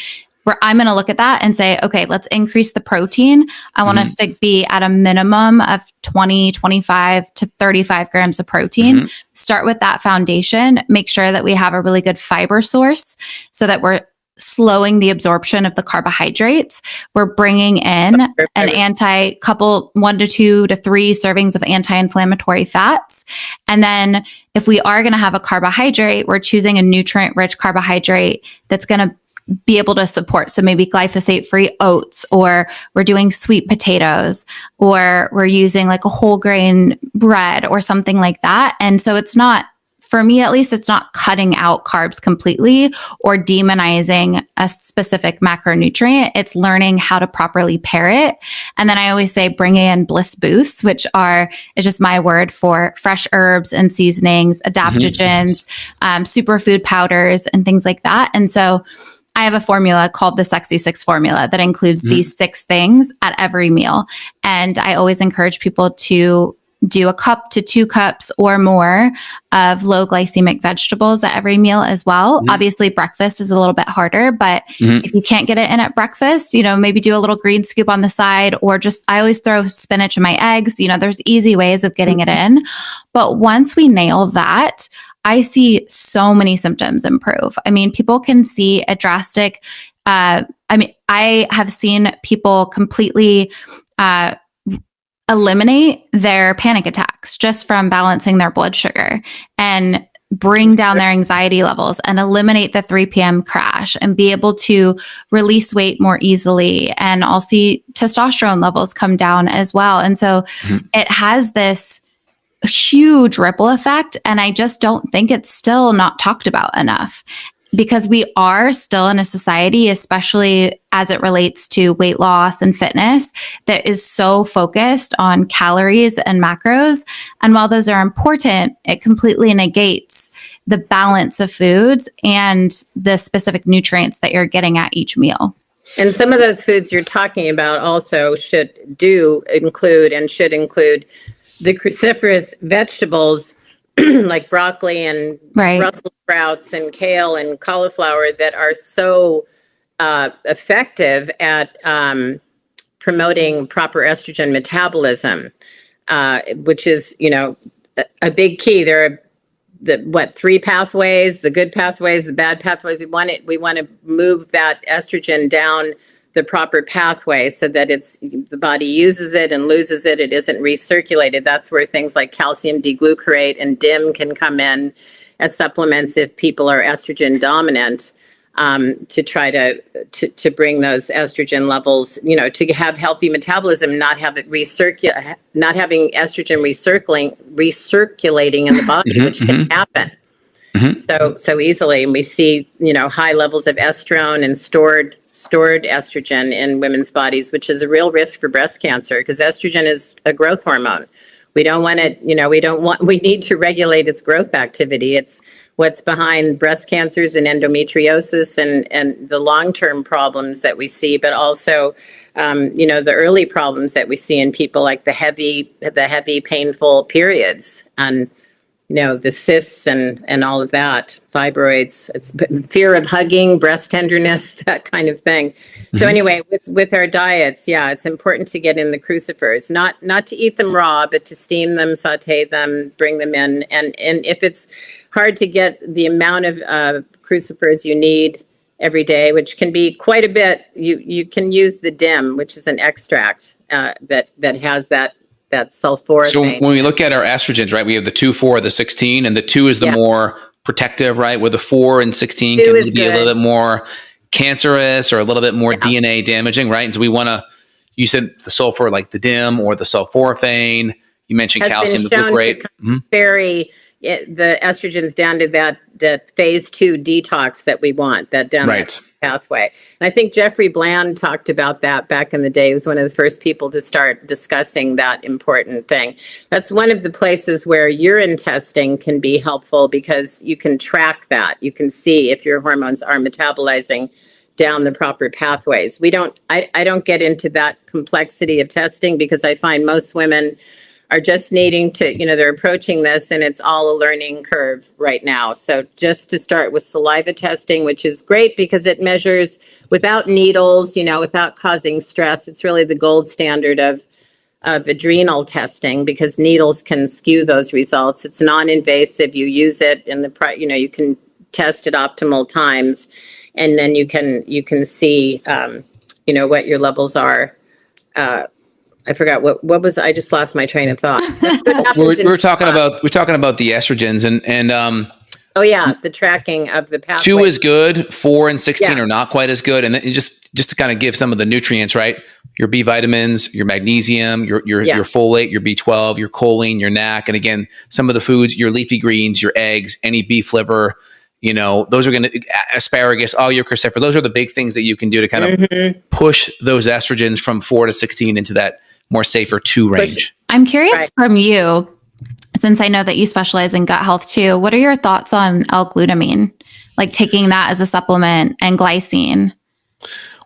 Speaker 3: where I'm going to look at that and say, okay, let's increase the protein. I want us to be at a minimum of 20, 25 to 35 grams of protein. Start with that foundation. Make sure that we have a really good fiber source so that we're slowing the absorption of the carbohydrates. We're bringing in an couple 1 to 2 to 3 servings of anti-inflammatory fats. And then if we are going to have a carbohydrate, we're choosing a nutrient-rich carbohydrate that's going to be able to support. So maybe glyphosate-free oats, or we're doing sweet potatoes, or we're using like a whole grain bread or something like that. And so it's not, for me at least, it's not cutting out carbs completely or demonizing a specific macronutrient. It's learning how to properly pair it. And then I always say bring in bliss boosts, which is just my word for fresh herbs and seasonings, adaptogens, superfood powders, and things like that. And so I have a formula called the Sexy Six formula that includes these 6 things at every meal. And I always encourage people to do a cup to 2 cups or more of low glycemic vegetables at every meal as well. Obviously, breakfast is a little bit harder, but if you can't get it in at breakfast, maybe do a little green scoop on the side, or just, I always throw spinach in my eggs. There's easy ways of getting it in. But once we nail that, I see so many symptoms improve. I mean, people can see a drastic, I have seen people completely, eliminate their panic attacks just from balancing their blood sugar, and bring down their anxiety levels and eliminate the 3 p.m. crash and be able to release weight more easily. And I'll see testosterone levels come down as well. And so it has this huge ripple effect. And I just don't think it's still not talked about enough, because we are still in a society, especially as it relates to weight loss and fitness, that is so focused on calories and macros. And while those are important, it completely negates the balance of foods and the specific nutrients that you're getting at each meal.
Speaker 2: And some of those foods you're talking about also should include the cruciferous vegetables like broccoli and Brussels sprouts and kale and cauliflower that are so effective at promoting proper estrogen metabolism, which is, a big key. There are 3 pathways: the good pathways, the bad pathways. We want to move that estrogen down the proper pathway so that the body uses it and loses it. It isn't recirculated. That's where things like calcium D-glucarate and DIM can come in as supplements if people are estrogen dominant, to try to bring those estrogen levels, to have healthy metabolism, not have it not having estrogen recirculating in the body, which can happen so easily. And we see, high levels of estrone and stored estrogen in women's bodies, which is a real risk for breast cancer, because estrogen is a growth hormone. We don't want it, we need to regulate its growth activity. It's what's behind breast cancers and endometriosis and the long-term problems that we see, but also, the early problems that we see in people, like the heavy, painful periods. And the cysts and all of that, fibroids, it's fear of hugging, breast tenderness, that kind of thing. So anyway, with our diets, it's important to get in the crucifers, not to eat them raw, but to steam them, saute them, bring them in. And if it's hard to get the amount of crucifers you need every day, which can be quite a bit, you can use the DIM, which is an extract that has that sulfuric.
Speaker 1: So when we look at our estrogens, right, we have the 2, 4, the 16, and the 2 is the more protective, right? Where the 4 and 16 can be a little bit more cancerous or a little bit more DNA damaging, right? And so we want to, you said the sulfur, like the DIM or the sulforaphane. You mentioned calcium, the glucarate.
Speaker 2: Very the estrogens down to that phase 2 detox that we want, that down that pathway. And I think Jeffrey Bland talked about that back in the day. He was one of the first people to start discussing that important thing. That's one of the places where urine testing can be helpful because you can track that. You can see if your hormones are metabolizing down the proper pathways. I don't get into that complexity of testing because I find most women are just needing to, they're approaching this and it's all a learning curve right now. So just to start with saliva testing, which is great because it measures without needles, without causing stress. It's really the gold standard of adrenal testing because needles can skew those results. It's non-invasive. You use it in you can test at optimal times and then you can see, what your levels are. I forgot what was. I just lost my train of thought.
Speaker 1: We're talking about the estrogens and
Speaker 2: the tracking of the pathway.
Speaker 1: 2 is good, 4 and 16 are not quite as good, and then just to kind of give some of the nutrients, right? Your B vitamins, your magnesium, your folate, your B12, your choline, your NAC, and again, some of the foods, your leafy greens, your eggs, any beef liver. Those are going to asparagus, all your cruciferous. Those are the big things that you can do to kind of push those estrogens from 4 to 16 into that more safer 2 range.
Speaker 3: I'm curious from you, since I know that you specialize in gut health too, what are your thoughts on L-glutamine, like taking that as a supplement and glycine?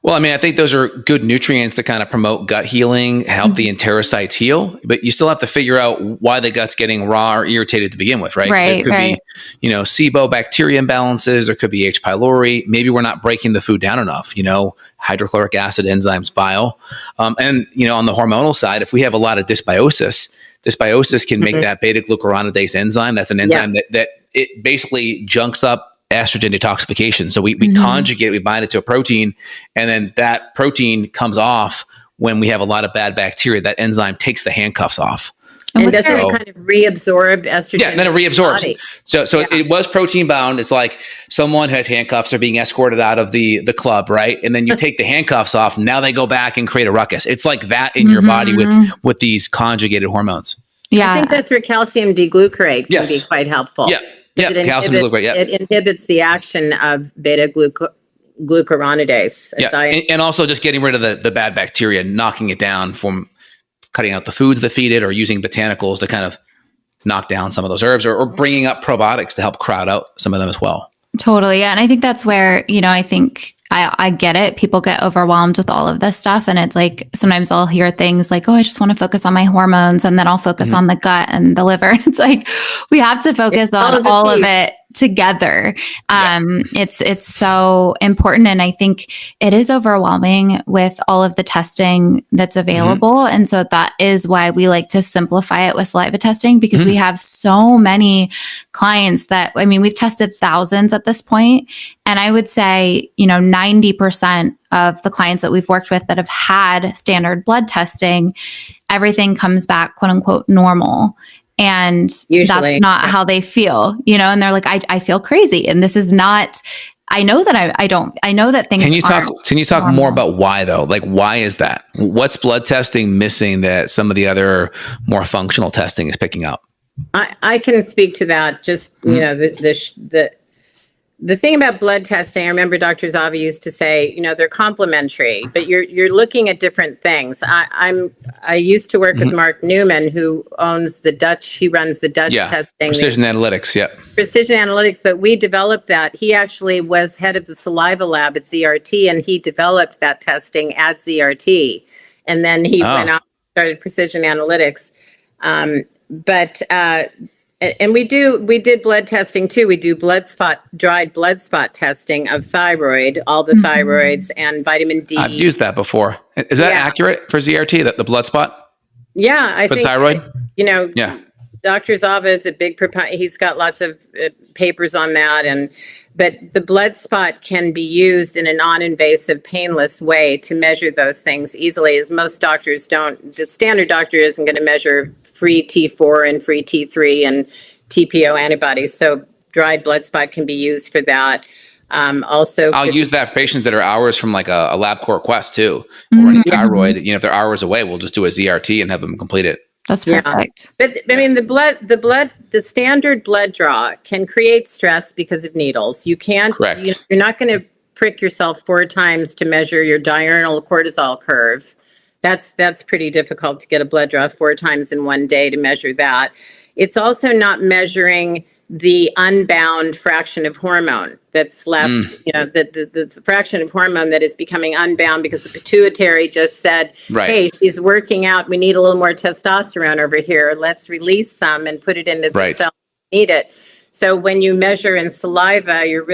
Speaker 1: Well, I mean, I think those are good nutrients to kind of promote gut healing, help the enterocytes heal, but you still have to figure out why the gut's getting raw or irritated to begin with, right?
Speaker 3: Right,
Speaker 1: it could be, SIBO bacteria imbalances, there could be H. pylori. Maybe we're not breaking the food down enough, hydrochloric acid, enzymes, bile. And on the hormonal side, if we have a lot of dysbiosis can make that beta-glucuronidase enzyme. That's an enzyme that it basically junks up estrogen detoxification. So we conjugate, we bind it to a protein, and then that protein comes off when we have a lot of bad bacteria. That enzyme takes the handcuffs off.
Speaker 2: And doesn't it kind of reabsorb estrogen?
Speaker 1: Yeah, then it reabsorbs. So it was protein bound. It's like someone who has handcuffs, they're being escorted out of the club, right? And then you take the handcuffs off. Now they go back and create a ruckus. It's like that in your body with these conjugated hormones.
Speaker 2: Yeah, I think that's where calcium D-glucarate can be quite helpful.
Speaker 1: Calcium D-glucarate.
Speaker 2: It inhibits the action of beta-glucuronidase.
Speaker 1: And also just getting rid of the bad bacteria, knocking it down from cutting out the foods that feed it, or using botanicals to kind of knock down some of those herbs, or bringing up probiotics to help crowd out some of them as well.
Speaker 3: Totally. Yeah. And I think that's where, I think I get it. People get overwhelmed with all of this stuff. And it's like, sometimes I'll hear things like, oh, I just want to focus on my hormones. And then I'll focus on the gut and the liver. It's like, we have to focus on all of it together. It's so important. And I think it is overwhelming with all of the testing that's available. And so that is why we like to simplify it with saliva testing, because we have so many clients that, we've tested thousands at this point. And I would say, 90% of the clients that we've worked with that have had standard blood testing, everything comes back, quote unquote, normal. And usually, that's not how they feel, and they're like, I feel crazy. And this is not, I know that I know that things
Speaker 1: Can you talk
Speaker 3: normal.
Speaker 1: More about why though? Like, why is that? What's blood testing missing that some of the other more functional testing is picking up?
Speaker 2: I can speak to that. Just, the thing about blood testing, I remember Dr. Zava used to say, they're complementary, but you're looking at different things. I used to work with Mark Newman, who owns he runs the Dutch testing.
Speaker 1: Precision Analytics,
Speaker 2: Precision Analytics, but we developed that. He actually was head of the saliva lab at ZRT, and he developed that testing at ZRT. And then he went off and started Precision Analytics. And we did blood testing too. We do dried blood spot testing of thyroid, all the thyroids, and vitamin D.
Speaker 1: I've used that before. Is that accurate for ZRT, the blood spot?
Speaker 2: Yeah, I
Speaker 1: for
Speaker 2: think
Speaker 1: thyroid?
Speaker 2: Yeah. Dr. Zava is a big proponent. He's got lots of papers on that, but the blood spot can be used in a non-invasive, painless way to measure those things easily, as most doctors don't. The standard doctor isn't going to measure free T4 and free T3 and TPO antibodies. So dried blood spot can be used for that. Also,
Speaker 1: I'll use that for patients that are hours from like a LabCorp Quest too, or any thyroid. If they're hours away, we'll just do a ZRT and have them complete it.
Speaker 3: That's perfect.
Speaker 2: But I mean, the standard blood draw can create stress because of needles. You can't, you're not going to prick yourself 4 times to measure your diurnal cortisol curve. That's pretty difficult to get a blood draw 4 times in one day to measure that. It's also not measuring the unbound fraction of hormone that's left, the fraction of hormone that is becoming unbound because the pituitary just said, hey, she's working out. We need a little more testosterone over here. Let's release some and put it into the cell. Need it. So when you measure in saliva, you're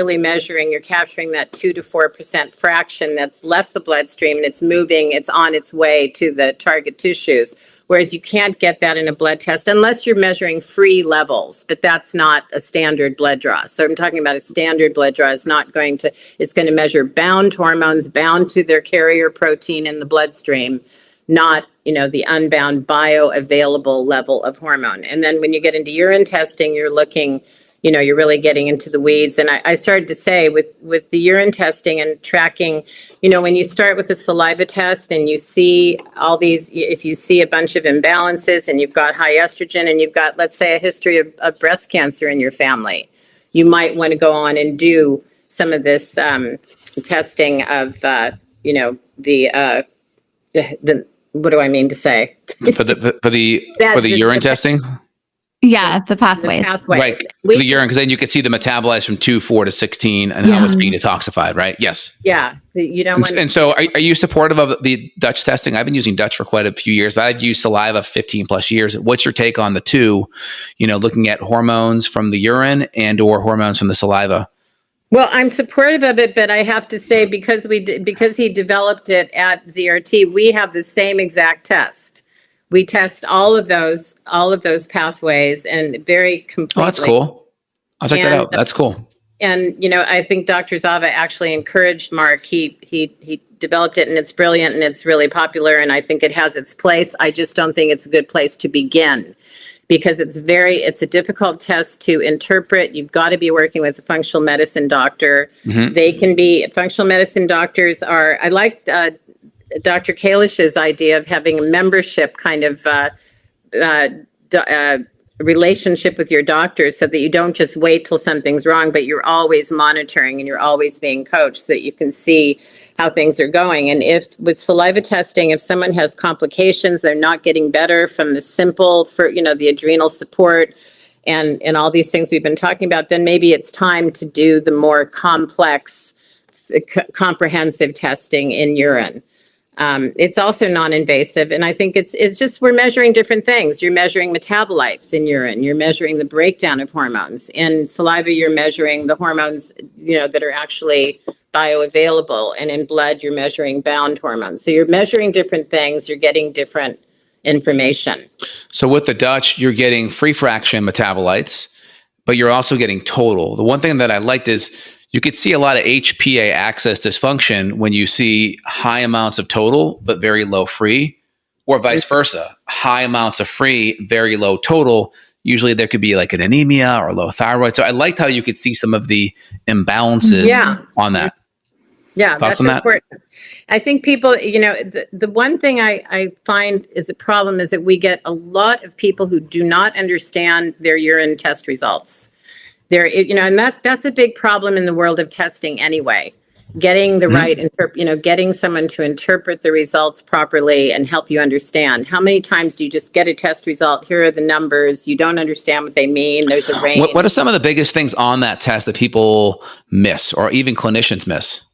Speaker 2: capturing that 2 to 4% fraction that's left the bloodstream, and it's moving, it's on its way to the target tissues. Whereas you can't get that in a blood test unless you're measuring free levels, but that's not a standard blood draw. So I'm talking about a standard blood draw it's going to measure bound hormones bound to their carrier protein in the bloodstream, not, the unbound bioavailable level of hormone. And then when you get into urine testing, you're looking, you're really getting into the weeds. And I started to say with the urine testing and tracking, when you start with a saliva test and you see all these, if you see a bunch of imbalances and you've got high estrogen and you've got, let's say, a history of breast cancer in your family, you might want to go on and do some of this testing of, the what do I mean to say?
Speaker 1: For the urine testing?
Speaker 3: Yeah, the pathways.
Speaker 1: Right. The urine, because then you can see the metabolites from 2, 4 to 16 and how it's being detoxified, right? Yes.
Speaker 2: Yeah. You don't want
Speaker 1: And so are you supportive of the Dutch testing? I've been using Dutch for quite a few years, but I've used saliva 15 plus years. What's your take on the two, looking at hormones from the urine and or hormones from the saliva?
Speaker 2: Well, I'm supportive of it, but I have to say because he developed it at ZRT, we have the same exact test. We test all of those pathways and very completely.
Speaker 1: Oh, that's cool. I'll check that out. That's cool.
Speaker 2: And I think Dr. Zava actually encouraged Mark. He developed it, and it's brilliant, and it's really popular, and I think it has its place. I just don't think it's a good place to begin, because it's a difficult test to interpret. You've got to be working with a functional medicine doctor. Functional medicine doctors I liked Dr. Kalish's idea of having a membership kind of relationship with your doctor, so that you don't just wait till something's wrong, but you're always monitoring and you're always being coached so that you can see how things are going. And if with saliva testing, if someone has complications, they're not getting better from the simple, the adrenal support and all these things we've been talking about, then maybe it's time to do the more complex, comprehensive testing in urine. It's also non-invasive, and I think it's just we're measuring different things. You're measuring metabolites in urine. You're measuring the breakdown of hormones. In saliva, you're measuring the hormones, that are actually bioavailable, and in blood, you're measuring bound hormones. So you're measuring different things. You're getting different information.
Speaker 1: So with the Dutch, you're getting free fraction metabolites, but you're also getting total. The one thing that I liked is you could see a lot of HPA axis dysfunction when you see high amounts of total, but very low free, or vice versa. High amounts of free, very low total. Usually there could be like an anemia or low thyroid. So I liked how you could see some of the imbalances on that.
Speaker 2: Yeah,
Speaker 1: Thoughts
Speaker 2: that's
Speaker 1: on that?
Speaker 2: important. I think people, the one thing I find is a problem is that we get a lot of people who do not understand their urine test results. And that's a big problem in the world of testing anyway. Getting the right, getting someone to interpret the results properly and help you understand. How many times do you just get a test result? Here are the numbers. You don't understand what they mean. There's a range.
Speaker 1: What are some of the biggest things on that test that people miss, or even clinicians miss?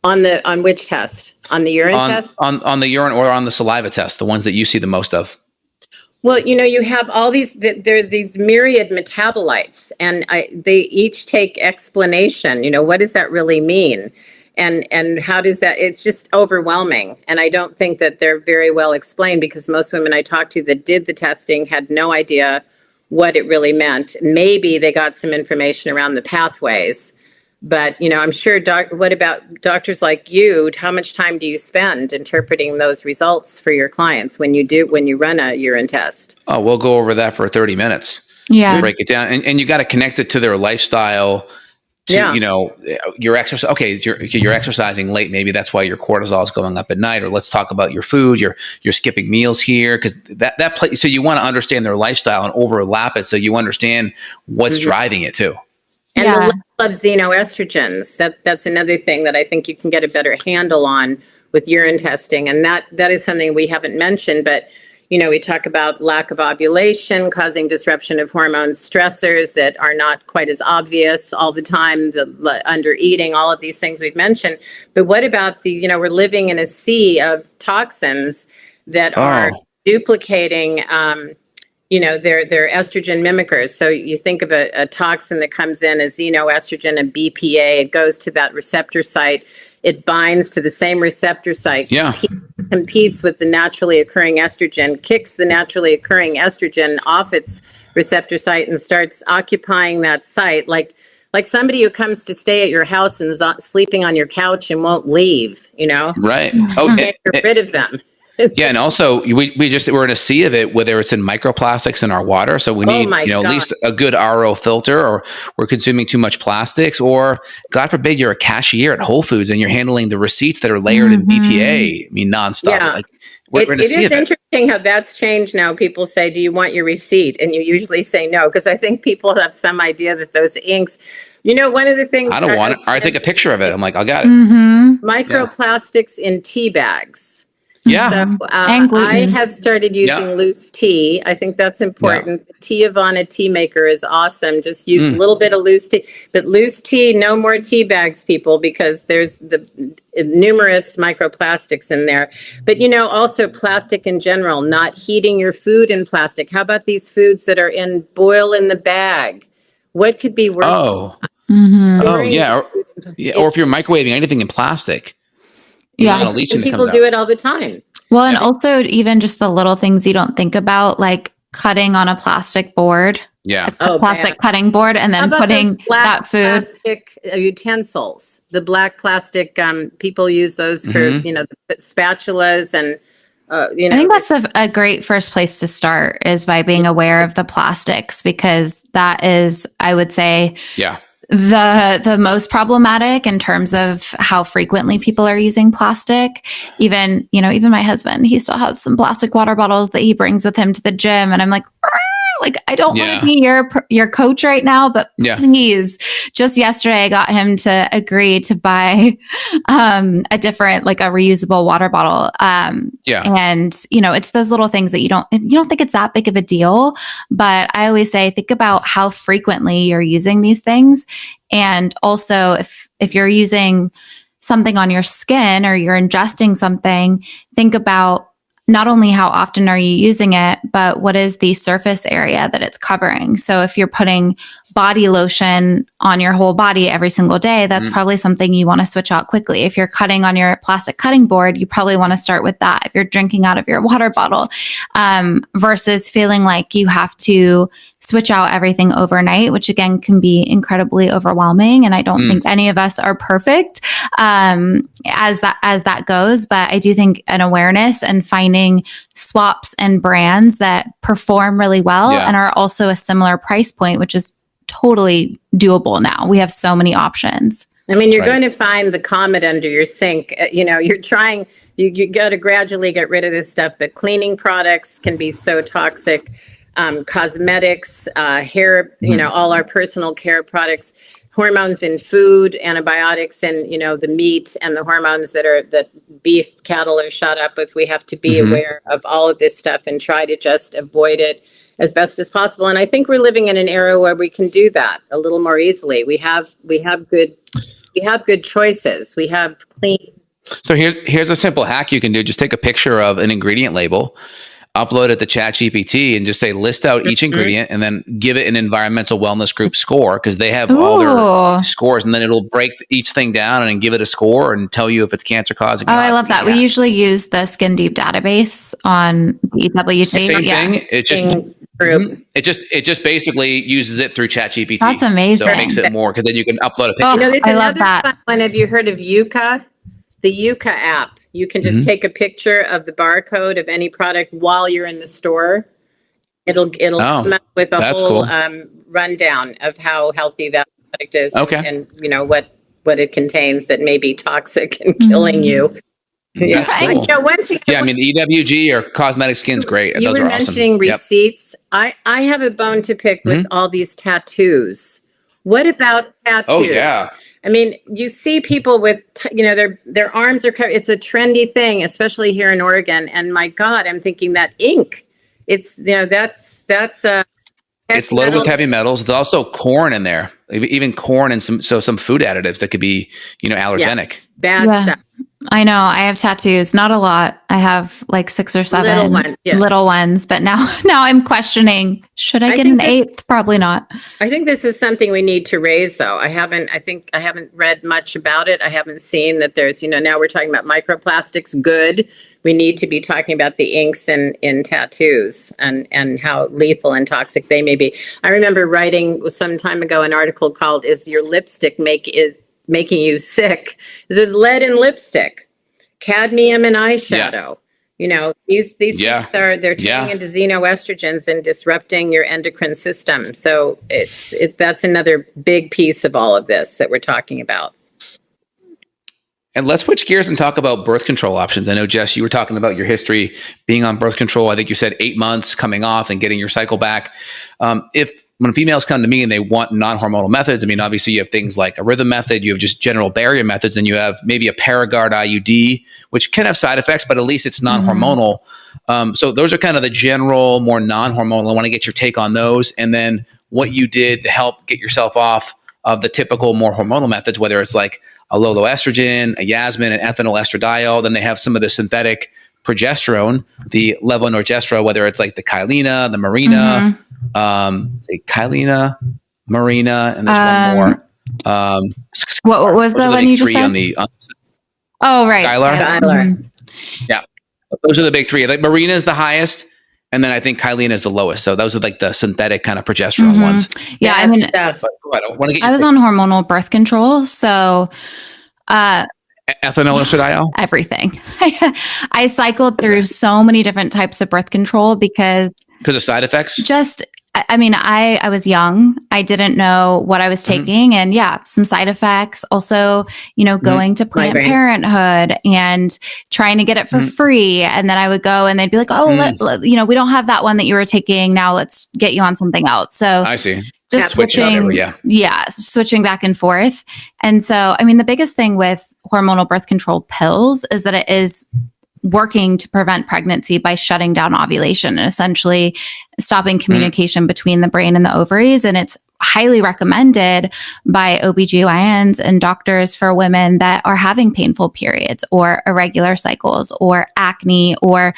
Speaker 2: On which test? On the urine test?
Speaker 1: On the urine or on the saliva test, the ones that you see the most of?
Speaker 2: Well, you have all these, there are these myriad metabolites, and they each take explanation. What does that really mean? And how does that, it's just overwhelming. And I don't think that they're very well explained, because most women I talked to that did the testing had no idea what it really meant. Maybe they got some information around the pathways. But, I'm sure, what about doctors like you? How much time do you spend interpreting those results for your clients when you run a urine test?
Speaker 1: Oh, we'll go over that for 30 minutes.
Speaker 3: Yeah.
Speaker 1: We'll break it down. And you got to connect it to their lifestyle, to, your exercise. Okay, you're exercising late. Maybe that's why your cortisol is going up at night. Or let's talk about your food. You're skipping meals here, because so you want to understand their lifestyle and overlap it, so you understand what's driving it too.
Speaker 2: And the level of xenoestrogens, that's another thing that I think you can get a better handle on with urine testing. And that is something we haven't mentioned, but, we talk about lack of ovulation causing disruption of hormone stressors that are not quite as obvious all the time, the under eating, all of these things we've mentioned. But what about we're living in a sea of toxins that are duplicating, they're estrogen mimickers. So you think of a toxin that comes in, a xenoestrogen, a BPA, it goes to that receptor site. It binds to the same receptor site, competes with the naturally occurring estrogen, kicks the naturally occurring estrogen off its receptor site and starts occupying that site. Like somebody who comes to stay at your house and is sleeping on your couch and won't leave,
Speaker 1: Right.
Speaker 2: Okay. Get rid of them.
Speaker 1: Yeah, and also we're in a sea of it, whether it's in microplastics in our water. So we need at least a good RO filter, or we're consuming too much plastics, or God forbid you're a cashier at Whole Foods and you're handling the receipts that are layered in BPA. Nonstop.
Speaker 2: Yeah.
Speaker 1: We're in a sea of it.
Speaker 2: It is interesting how that's changed now. People say, "Do you want your receipt?" And you usually say no, because I think people have some idea that those inks. One of the things
Speaker 1: I don't want it. Or I take a picture of it. I'm like, I got it.
Speaker 2: Microplastics in tea bags.
Speaker 1: Yeah.
Speaker 2: So I have started using loose tea. I think that's important. The Teavana tea maker is awesome. Just use a little bit of loose tea. But loose tea, no more tea bags, people, because there's the numerous microplastics in there. But, also plastic in general, not heating your food in plastic. How about these foods that are boil in the bag? What could be worse?
Speaker 1: Or if you're microwaving anything in plastic.
Speaker 2: And people do it all the time.
Speaker 3: Well, and also even just the little things you don't think about, like cutting on a plastic board.
Speaker 1: Yeah.
Speaker 3: A plastic cutting board, and then putting that food.
Speaker 2: Plastic utensils. The black plastic, people use those for, the spatulas and,
Speaker 3: I think that's a great first place to start, is by being aware of the plastics, because that is, I would say, the most problematic in terms of how frequently people are using plastic. Even my husband, he still has some plastic water bottles that he brings with him to the gym. And I'm like, I don't want to be your coach right now, but please. Just yesterday, I got him to agree to buy a different, a reusable water bottle. And it's those little things that you don't think it's that big of a deal. But I always say, think about how frequently you're using these things, and also if you're using something on your skin or you're ingesting something, think about not only how often are you using it, but what is the surface area that it's covering. So if you're putting body lotion on your whole body every single day, that's probably something you want to switch out quickly. If you're cutting on your plastic cutting board, you probably want to start with that. If you're drinking out of your water bottle, versus feeling like you have to switch out everything overnight, which again can be incredibly overwhelming. And I don't think any of us are perfect as that goes. But I do think an awareness and finding swaps and brands that perform really well and are also a similar price point, which is totally doable now. We have so many options.
Speaker 2: I mean, you're going to find the comet under your sink. You're trying, you got to gradually get rid of this stuff, but cleaning products can be so toxic. Cosmetics, hair, all our personal care products, hormones in food, antibiotics, and, the meat and the hormones that beef cattle are shot up with. We have to be aware of all of this stuff and try to just avoid it as best as possible. And I think we're living in an era where we can do that a little more easily. We have good choices. We have clean.
Speaker 1: So here's a simple hack you can do. Just take a picture of an ingredient label. upload it to ChatGPT and just say, list out each ingredient and then give it an environmental wellness group score, because they have all their scores, and then it'll break each thing down and give it a score and tell you if it's cancer causing.
Speaker 3: Oh, I love that. We usually use the Skin Deep database on EWT.
Speaker 1: Same thing. It just basically uses it through ChatGPT.
Speaker 3: That's amazing.
Speaker 1: So it makes it more, because then you can upload a picture.
Speaker 3: I love that.
Speaker 2: One. Have you heard of Yuka? The Yuka app. You can just take a picture of the barcode of any product while you're in the store. It'll come up with a whole rundown of how healthy that product is, and you know what it contains that may be toxic and killing you.
Speaker 1: Yeah, cool. One thing. I mean, the EWG or cosmetic skin's great.
Speaker 2: You
Speaker 1: Those
Speaker 2: were
Speaker 1: are awesome.
Speaker 2: mentioning receipts. I have a bone to pick with all these tattoos. What about tattoos?
Speaker 1: Oh yeah.
Speaker 2: I mean, you see people with, their arms are covered. It's a trendy thing, especially here in Oregon. And my God, I'm thinking that ink. It's, that's
Speaker 1: it's loaded with heavy metals. There's also corn in there, even corn and some food additives that could be, allergenic.
Speaker 2: Bad stuff.
Speaker 3: I know. I have tattoos, not a lot. I have like 6 or 7 little ones, but now I'm questioning, should I get an 8th? Probably not.
Speaker 2: I think this is something we need to raise, though. I haven't read much about it. I haven't seen that there's, now we're talking about microplastics. Good. We need to be talking about the inks in tattoos and how lethal and toxic they may be. I remember writing some time ago an article called "Is Your Lipstick Making You Sick?" There's lead in lipstick, cadmium in eyeshadow. These things they're turning into xenoestrogens and disrupting your endocrine system. So that's another big piece of all of this that we're talking about.
Speaker 1: And let's switch gears and talk about birth control options. I know, Jess, you were talking about your history being on birth control. I think you said 8 months coming off and getting your cycle back. When females come to me and they want non-hormonal methods, I mean, obviously you have things like a rhythm method, you have just general barrier methods, and you have maybe a Paragard IUD, which can have side effects, but at least it's non-hormonal. So those are kind of the general, more non-hormonal. I want to get your take on those. And then what you did to help get yourself off of the typical more hormonal methods, whether it's like a low estrogen, a Yasmin, an ethinyl estradiol. Then they have some of the synthetic progesterone, the levonorgestrel, whether it's like the Kyleena, the Mirena, Kyleena, Mirena, and there's one more.
Speaker 3: What was the one you just said? Right.
Speaker 2: Skylar.
Speaker 1: Yeah. Those are the big 3. Like Mirena is the highest, and then I think Kyleena is the lowest. So those are like the synthetic kind of progesterone ones.
Speaker 3: Yeah, I mean, I was on hormonal birth control, so
Speaker 1: ethinyl estradiol,
Speaker 3: everything. I cycled through so many different types of birth control because
Speaker 1: of side effects.
Speaker 3: I was young. I didn't know what I was taking, and some side effects. Also, going to Planned Parenthood and trying to get it for free, and then I would go, and they'd be like, "Oh, we don't have that one that you were taking. Now let's get you on something else." So
Speaker 1: I see.
Speaker 3: Just switching back and forth. And so, I mean, the biggest thing with hormonal birth control pills is that it is working to prevent pregnancy by shutting down ovulation and essentially stopping communication between the brain and the ovaries. And it's highly recommended by OBGYNs and doctors for women that are having painful periods or irregular cycles or acne or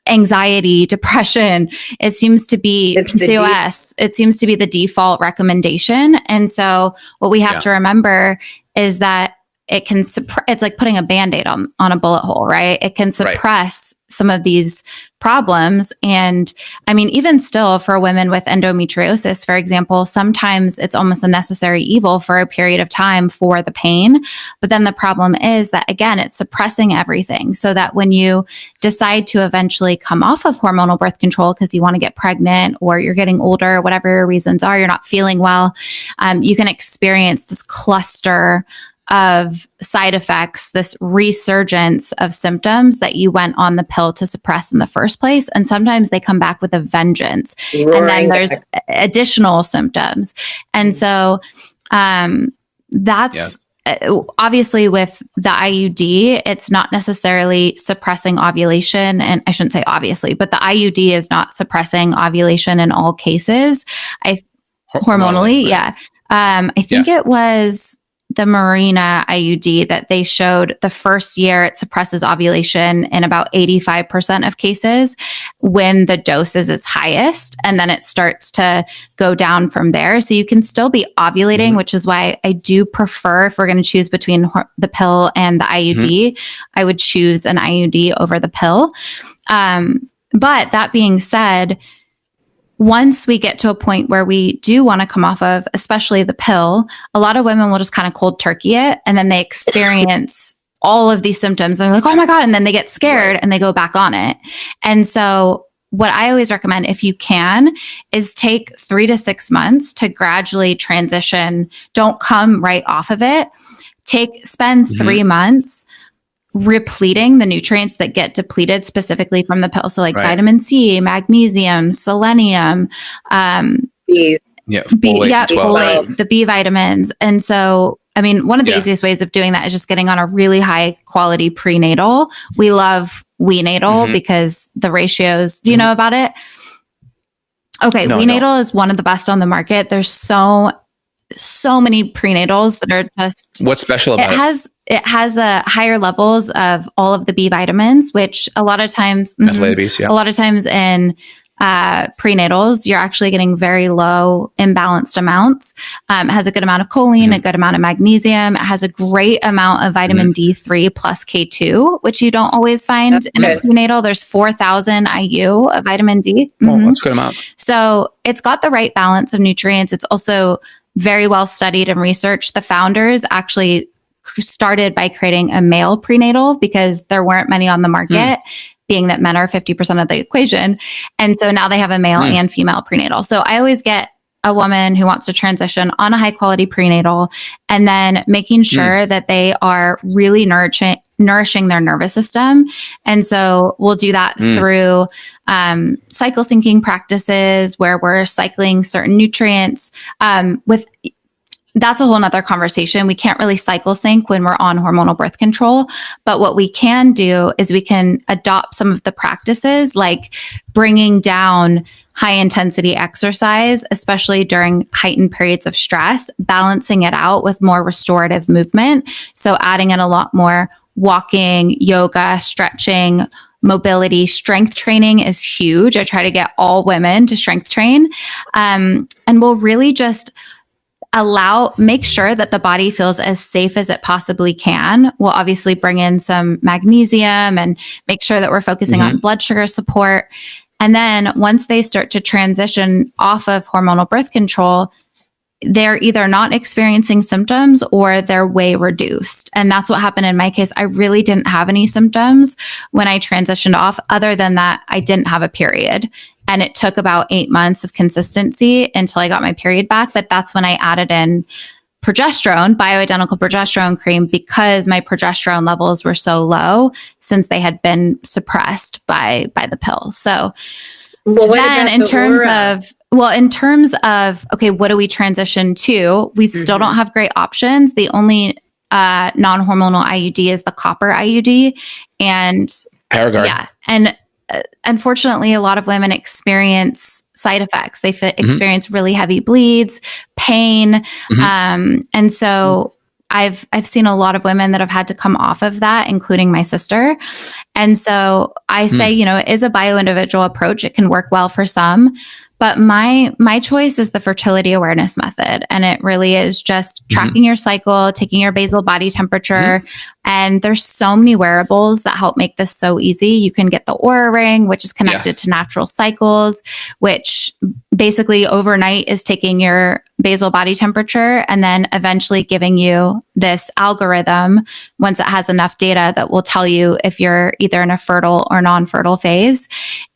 Speaker 3: anxiety, depression. It seems to be PCOS. It seems to be the default recommendation. And so what we have to remember is that it can it's like putting a Band-Aid on a bullet hole, right? It can suppress some of these problems. And I mean, even still for women with endometriosis, for example, sometimes it's almost a necessary evil for a period of time for the pain. But then the problem is that, again, it's suppressing everything so that when you decide to eventually come off of hormonal birth control because you want to get pregnant or you're getting older, whatever your reasons are, you're not feeling well, you can experience this cluster of side effects, this resurgence of symptoms that you went on the pill to suppress in the first place. And sometimes they come back with a vengeance. And then there's additional symptoms. And so that's obviously with the IUD, it's not necessarily suppressing ovulation. And I shouldn't say obviously, but the IUD is not suppressing ovulation in all cases. Hormonally. I think it was the Mirena IUD that they showed the first year it suppresses ovulation in about 85% of cases when the dose is its highest. And then it starts to go down from there. So you can still be ovulating, which is why I do prefer, if we're going to choose between the pill and the IUD, I would choose an IUD over the pill. But that being said, once we get to a point where we do want to come off of, especially the pill, a lot of women will just kind of cold turkey it, and then they experience all of these symptoms. They're like, oh my God. And then they get scared and they go back on it. And so what I always recommend, if you can, is take 3 to 6 months to gradually transition. Don't come right off of it. Spend 3 months repleting the nutrients that get depleted specifically from the pill. So like vitamin C, magnesium, selenium,
Speaker 1: folate,
Speaker 3: folate, the B vitamins. And so, I mean, one of the easiest ways of doing that is just getting on a really high quality prenatal. We love Wenatal because the ratios, do you know about it? Okay. Wenatal is one of the best on the market. There's so many prenatals that are just,
Speaker 1: what's special about it?
Speaker 3: It has higher levels of all of the B vitamins, which a lot of times, a lot of times in prenatals, you're actually getting very low imbalanced amounts. It has a good amount of choline, a good amount of magnesium. It has a great amount of vitamin D3 plus K2, which you don't always find in a prenatal. There's 4,000 IU of vitamin D.
Speaker 1: Oh, that's a good amount.
Speaker 3: So it's got the right balance of nutrients. It's also very well studied and researched. The founders actually started by creating a male prenatal because there weren't many on the market, being that men are 50% of the equation. And so now they have a male and female prenatal. So I always get a woman who wants to transition on a high quality prenatal and then making sure that they are really nourishing their nervous system. And so we'll do that through cycle syncing practices where we're cycling certain nutrients that's a whole nother conversation. We can't really cycle sync when we're on hormonal birth control. But what we can do is we can adopt some of the practices like bringing down high intensity exercise, especially during heightened periods of stress, balancing it out with more restorative movement. So adding in a lot more walking, yoga, stretching, mobility. Strength training is huge. I try to get all women to strength train. And we'll really just make sure that the body feels as safe as it possibly can. We'll obviously bring in some magnesium and make sure that we're focusing on blood sugar support. And then once they start to transition off of hormonal birth control, they're either not experiencing symptoms or they're way reduced. And that's what happened in my case. I really didn't have any symptoms when I transitioned off, other than that I didn't have a period. And it took about 8 months of consistency until I got my period back. But that's when I added in progesterone, bioidentical progesterone cream, because my progesterone levels were so low since they had been suppressed by the pill. So then in terms of, okay, what do we transition to? We still don't have great options. The only non-hormonal IUD is the copper IUD and
Speaker 1: Paragard.
Speaker 3: Yeah. And unfortunately, a lot of women experience side effects. They experience really heavy bleeds, pain. And so I've seen a lot of women that have had to come off of that, including my sister. And so I say, it is a bio-individual approach. It can work well for some. But my choice is the fertility awareness method. And it really is just tracking your cycle, taking your basal body temperature. And there's so many wearables that help make this so easy. You can get the Oura Ring, which is connected to natural cycles, which basically overnight is taking your basal body temperature and then eventually giving you this algorithm once it has enough data that will tell you if you're either in a fertile or non-fertile phase.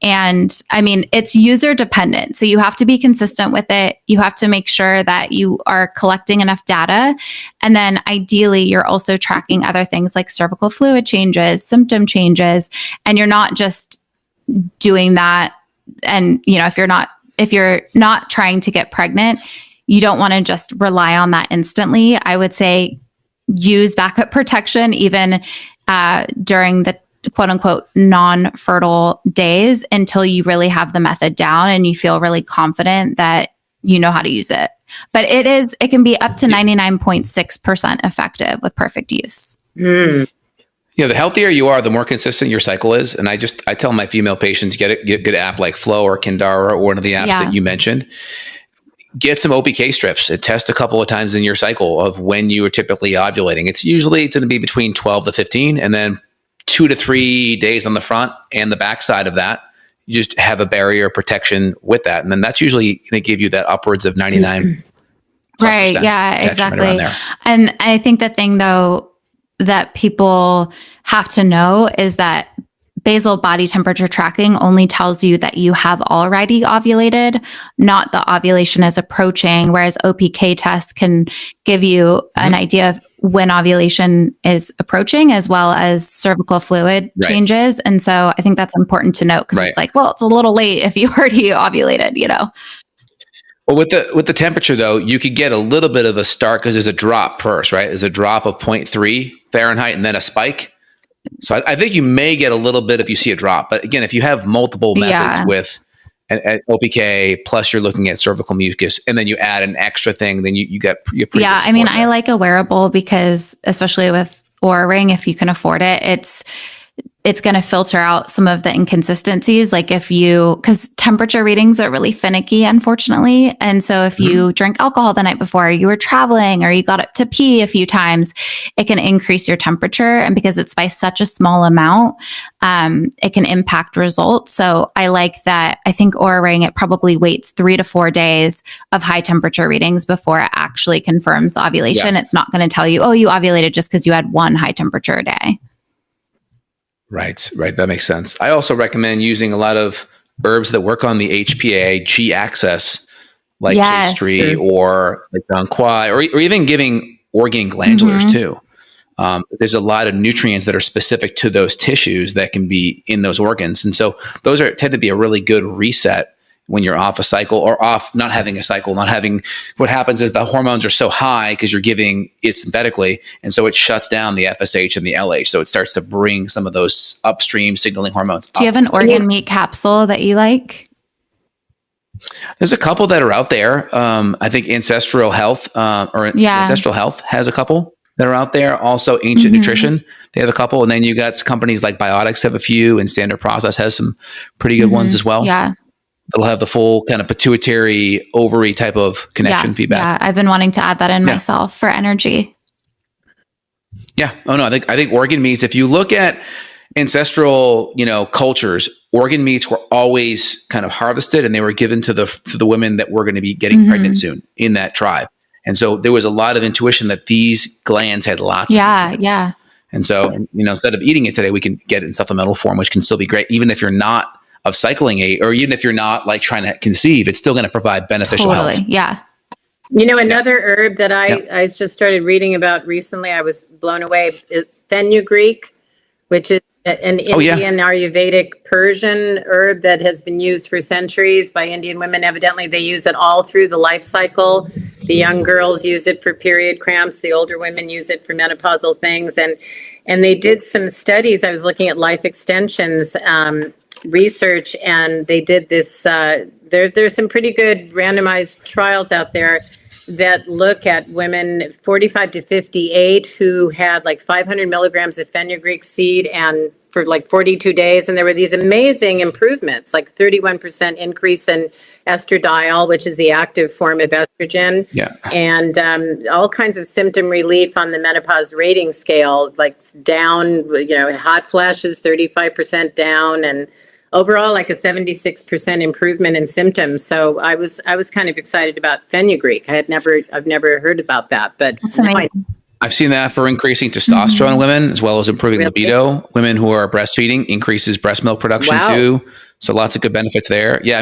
Speaker 3: And I mean, it's user dependent. So you have to be consistent with it. You have to make sure that you are collecting enough data. And then ideally, you're also tracking other things like cervical fluid changes, symptom changes, and you're not just doing that. And, if you're not trying to get pregnant, you don't want to just rely on that instantly. I would say use backup protection even during the quote unquote non-fertile days until you really have the method down and you feel really confident that you know how to use it. But it can be up to 99.6% effective with perfect use.
Speaker 2: Mm.
Speaker 1: The healthier you are, the more consistent your cycle is. And I tell my female patients, get a good app like Flow or Kindara or one of the apps that you mentioned. Get some OPK strips and test a couple of times in your cycle of when you are typically ovulating. It's usually going to be between 12 to 15, and then 2 to 3 days on the front and the back side of that. You just have a barrier protection with that. And then that's usually going to give you that upwards of 99.
Speaker 3: Right. Yeah, exactly.
Speaker 1: Right,
Speaker 3: and I think the thing though that people have to know is that basal body temperature tracking only tells you that you have already ovulated, not the ovulation is approaching, whereas OPK tests can give you an idea of when ovulation is approaching, as well as cervical fluid changes. And so I think that's important to note, because it's like, well, it's a little late if you already ovulated,
Speaker 1: Well, with the temperature though, you could get a little bit of a start because there's a drop first, right? There's a drop of 0.3 Fahrenheit and then a spike. So I think you may get a little bit if you see a drop. But again, if you have multiple methods with an OPK, plus you're looking at cervical mucus, and then you add an extra thing, then you get pretty good
Speaker 3: I mean, I like a wearable because, especially with Oura Ring, if you can afford it, it's going to filter out some of the inconsistencies. Like because temperature readings are really finicky, unfortunately. And so if you drink alcohol the night before, you were traveling, or you got up to pee a few times, it can increase your temperature. And because it's by such a small amount, it can impact results. So I like that. I think Oura Ring, it probably waits 3 to 4 days of high temperature readings before it actually confirms ovulation. Yeah. It's not going to tell you, oh, you ovulated just because you had one high temperature a day.
Speaker 1: Right. That makes sense. I also recommend using a lot of herbs that work on the HPA G axis, like Chase Tree or like Dong Quai, or even giving organ glandulars too. There's a lot of nutrients that are specific to those tissues that can be in those organs. And so those tend to be a really good reset when you're off a cycle, or off not having a cycle, what happens is the hormones are so high because you're giving it synthetically. And so it shuts down the FSH and the LH. So it starts to bring some of those upstream signaling hormones up.
Speaker 3: Do you have an organ meat capsule that you like?
Speaker 1: There's a couple that are out there. I think Ancestral Health Ancestral Health has a couple that are out there. Also Ancient Nutrition, they have a couple. And then you got companies like Biotics have a few, and Standard Process has some pretty good ones as well.
Speaker 3: Yeah.
Speaker 1: It'll have the full kind of pituitary ovary type of connection feedback.
Speaker 3: Yeah, I've been wanting to add that in myself for energy.
Speaker 1: Yeah. Oh no, I think organ meats, if you look at ancestral, cultures, organ meats were always kind of harvested, and they were given to the women that were going to be getting pregnant soon in that tribe. And so there was a lot of intuition that these glands had lots of nutrients.
Speaker 3: Yeah.
Speaker 1: And so, instead of eating it today, we can get it in supplemental form, which can still be great, even if you're not of cycling age, or even if you're not like trying to conceive, it's still going to provide beneficial health.
Speaker 3: Yeah.
Speaker 2: Another herb that I just started reading about recently, I was blown away, is fenugreek, which is an Indian Ayurvedic Persian herb that has been used for centuries by Indian women. Evidently, they use it all through the life cycle. The young girls use it for period cramps. The older women use it for menopausal things. And they did some studies. I was looking at life extensions research, and they did this. There's some pretty good randomized trials out there that look at women 45 to 58 who had like 500 milligrams of fenugreek seed and for like 42 days. And there were these amazing improvements, like 31% increase in estradiol, which is the active form of estrogen.
Speaker 1: Yeah.
Speaker 2: And all kinds of symptom relief on the menopause rating scale, like down, hot flashes, 35% down, and overall, like a 76% improvement in symptoms. So I was kind of excited about fenugreek. I've never heard about that, but
Speaker 1: I've seen that for increasing testosterone in women, as well as improving libido. Women who are breastfeeding increases breast milk production too. So lots of good benefits there. Yeah,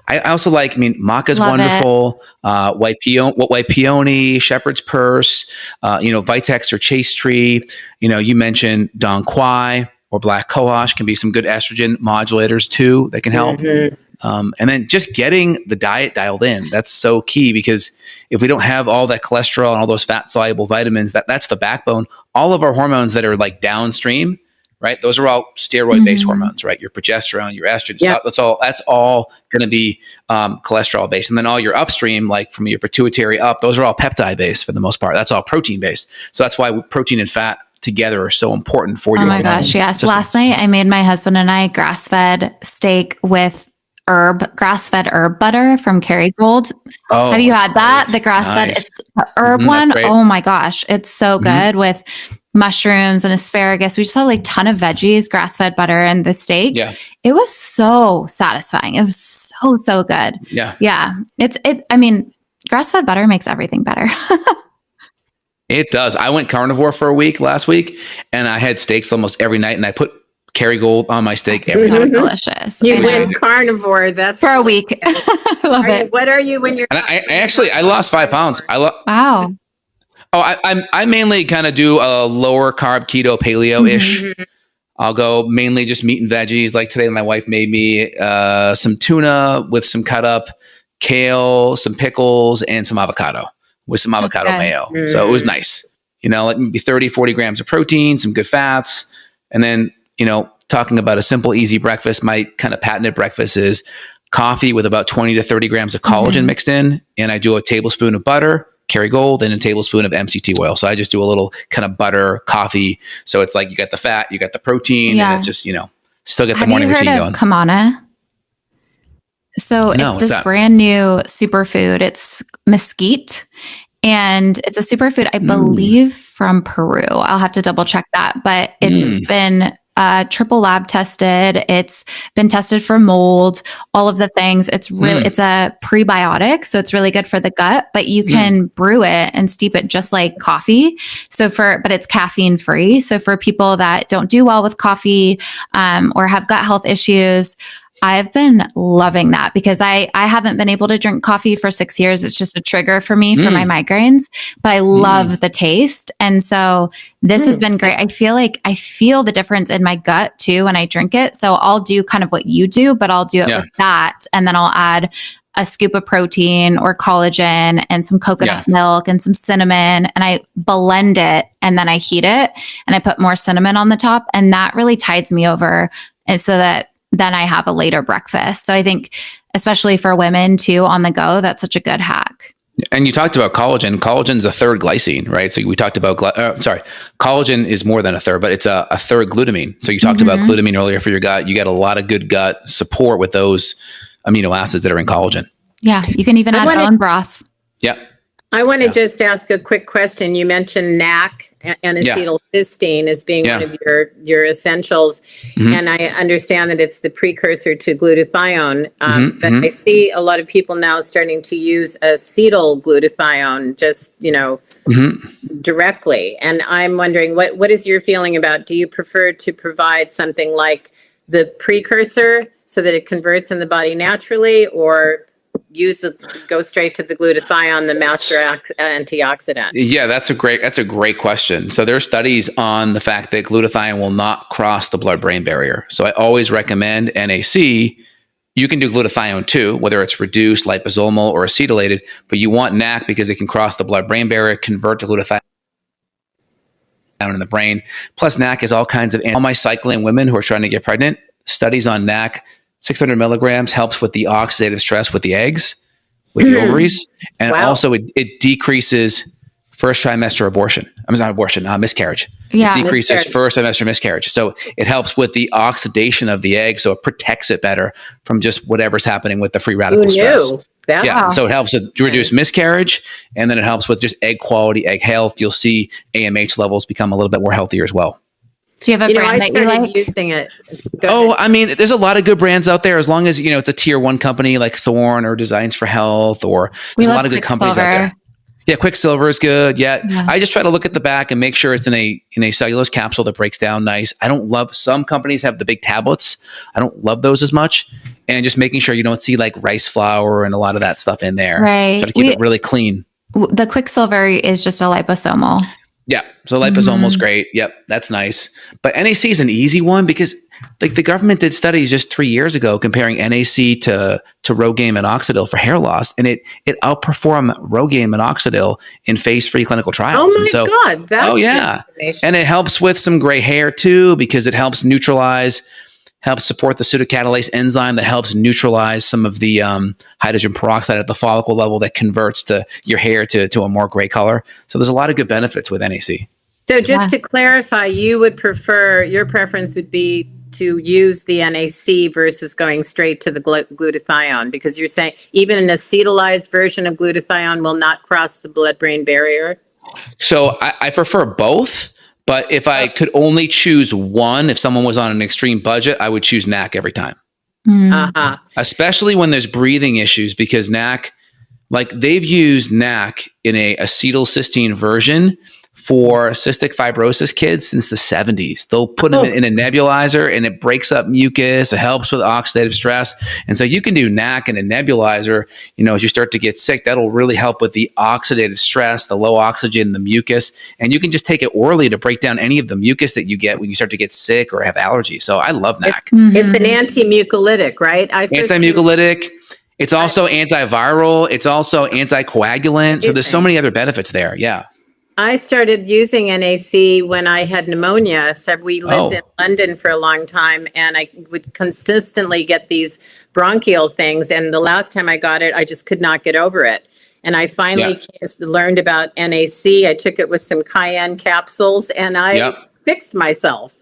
Speaker 1: I also like. Maca's wonderful. White peony, shepherd's purse. Vitex or Chase Tree. You mentioned Dong Quai or black cohosh can be some good estrogen modulators too that can help. And then just getting the diet dialed in. That's so key, because if we don't have all that cholesterol and all those fat soluble vitamins, that's the backbone. All of our hormones that are like downstream right? Those are all steroid-based hormones, right? Your progesterone, your estrogen,
Speaker 2: Yeah.
Speaker 1: that's all going to be cholesterol-based. And then all your upstream, like from your pituitary up, those are all peptide-based for the most part. That's all protein-based. So that's why protein and fat together are so important for your
Speaker 3: Oh my gosh, yes.
Speaker 1: system.
Speaker 3: Last night I made my husband and I grass-fed steak with grass-fed herb butter from Kerrygold.
Speaker 1: Oh,
Speaker 3: have you had that?
Speaker 1: great.
Speaker 3: The grass-fed,
Speaker 1: Nice.
Speaker 3: it's the herb
Speaker 1: That's
Speaker 3: one.
Speaker 1: great.
Speaker 3: Oh my gosh, it's so good with mushrooms and asparagus. We just had like a ton of veggies, grass-fed butter, and the steak.
Speaker 1: Yeah.
Speaker 3: It was so satisfying. It was so good.
Speaker 1: Yeah.
Speaker 3: Yeah. I mean, grass-fed butter makes everything better.
Speaker 1: It does. I went carnivore for a week last week, and I had steaks almost every night, and I put Kerrygold on my steak every
Speaker 3: so
Speaker 1: night.
Speaker 3: delicious.
Speaker 2: You went carnivore. That's
Speaker 3: for a week. I love it.
Speaker 2: What are you when you're?
Speaker 1: And I lost 5 pounds.
Speaker 3: Wow.
Speaker 1: I mainly kind of do a lower carb keto paleo-ish. I'll go mainly just meat and veggies. Like today, my wife made me some tuna with some cut up kale, some pickles, and some avocado with some avocado mayo. So it was nice. Like maybe 30, 40 grams of protein, some good fats. And then, talking about a simple, easy breakfast, my kind of patented breakfast is coffee with about 20 to 30 grams of collagen mixed in. And I do a tablespoon of butter, Kerrygold, and a tablespoon of MCT oil. So I just do a little kind of butter coffee. So it's like you got the fat, you got the protein, and it's just, still get the morning routine going.
Speaker 3: Have you heard of Kamana? So it's this brand new superfood. It's mesquite, and it's a superfood, I believe, from Peru. I'll have to double check that, but it's been triple lab tested. It's been tested for mold, all of the things. It's really, it's a prebiotic. So it's really good for the gut, but you can brew it and steep it just like coffee. But it's caffeine free. So for people that don't do well with coffee, or have gut health issues, I've been loving that because I haven't been able to drink coffee for 6 years. It's just a trigger for me for my migraines, but I love the taste. And so this has been great. I feel like I feel the difference in my gut too when I drink it. So I'll do kind of what you do, but I'll do it with that. And then I'll add a scoop of protein or collagen and some coconut milk and some cinnamon, and I blend it and then I heat it and I put more cinnamon on the top, and that really tides me over. And so that then I have a later breakfast. So I think, especially for women too, on the go, that's such a good hack.
Speaker 1: And you talked about collagen. Collagen's a third glycine, right? So we talked about, collagen is more than a third, but it's a third glutamine. So you talked about glutamine earlier for your gut. You get a lot of good gut support with those amino acids that are in collagen.
Speaker 3: Yeah. You can even add bone broth.
Speaker 1: Yeah.
Speaker 2: I want to just ask a quick question. You mentioned NAC and acetylcysteine as being one of your essentials. And I understand that it's the precursor to glutathione. But I see a lot of people now starting to use acetyl glutathione just, directly. And I'm wondering, what is your feeling about, do you prefer to provide something like the precursor so that it converts in the body naturally, or go straight to the glutathione, the master antioxidant? Yeah,
Speaker 1: that's a great question. So there are studies on the fact that glutathione will not cross the blood-brain barrier. So I always recommend NAC. You can do glutathione too, whether it's reduced, liposomal, or acetylated, but you want NAC because it can cross the blood-brain barrier, convert to glutathione in the brain. Plus NAC is all kinds of, all my cycling women who are trying to get pregnant, studies on NAC, 600 milligrams helps with the oxidative stress with the eggs, with the ovaries. And also it decreases first trimester miscarriage.
Speaker 3: Yeah,
Speaker 1: it decreases first trimester miscarriage. So it helps with the oxidation of the egg. So it protects it better from just whatever's happening with the free radical stress. So it helps with reduce miscarriage, and then it helps with just egg quality, egg health. You'll see AMH levels become a little bit more healthier as well.
Speaker 3: Do you have a brand that you like?
Speaker 2: Using it.
Speaker 1: I mean, there's a lot of good brands out there, as long as, it's a tier 1 company like Thorne or Designs for Health, or there's a lot of good companies out there. Yeah, Quicksilver is good. Yeah. I just try to look at the back and make sure it's in a cellulose capsule that breaks down nice. I don't love, some companies have the big tablets. I don't love those as much. And just making sure you don't see like rice flour and a lot of that stuff in there.
Speaker 3: Right.
Speaker 1: Try to keep it really clean.
Speaker 3: The Quicksilver is just a liposomal.
Speaker 1: Yeah. So liposomal is great. Yep. That's nice. But NAC is an easy one because like the government did studies just 3 years ago comparing NAC to Rogaine minoxidil for hair loss. And it outperformed Rogaine minoxidil in phase 3 clinical trials.
Speaker 2: Oh
Speaker 1: And so,
Speaker 2: my God. That's
Speaker 1: oh yeah.
Speaker 2: information.
Speaker 1: And it helps with some gray hair too, because it helps support the pseudocatalase enzyme that helps neutralize some of the hydrogen peroxide at the follicle level that converts your hair to a more gray color. So there's a lot of good benefits with NAC.
Speaker 2: So just to clarify, your preference would be to use the NAC versus going straight to the glutathione, because you're saying even an acetylized version of glutathione will not cross the blood-brain barrier?
Speaker 1: So I prefer both. But if I could only choose one, if someone was on an extreme budget, I would choose NAC every time. Especially when there's breathing issues, because NAC, like they've used NAC in a acetylcysteine version for cystic fibrosis kids since the 70s. They'll put them in a nebulizer and it breaks up mucus. It helps with oxidative stress. And so you can do NAC in a nebulizer, as you start to get sick, that'll really help with the oxidative stress, the low oxygen, the mucus. And you can just take it orally to break down any of the mucus that you get when you start to get sick or have allergies. So I love NAC.
Speaker 2: It's an anti-mucolytic, right?
Speaker 1: Anti-mucolytic. It's also antiviral. It's also anticoagulant. So there's so many other benefits there. Yeah.
Speaker 2: I started using NAC when I had pneumonia. So we lived in London for a long time, and I would consistently get these bronchial things. And the last time I got it, I just could not get over it. And I finally learned about NAC. I took it with some cayenne capsules, and I fixed myself.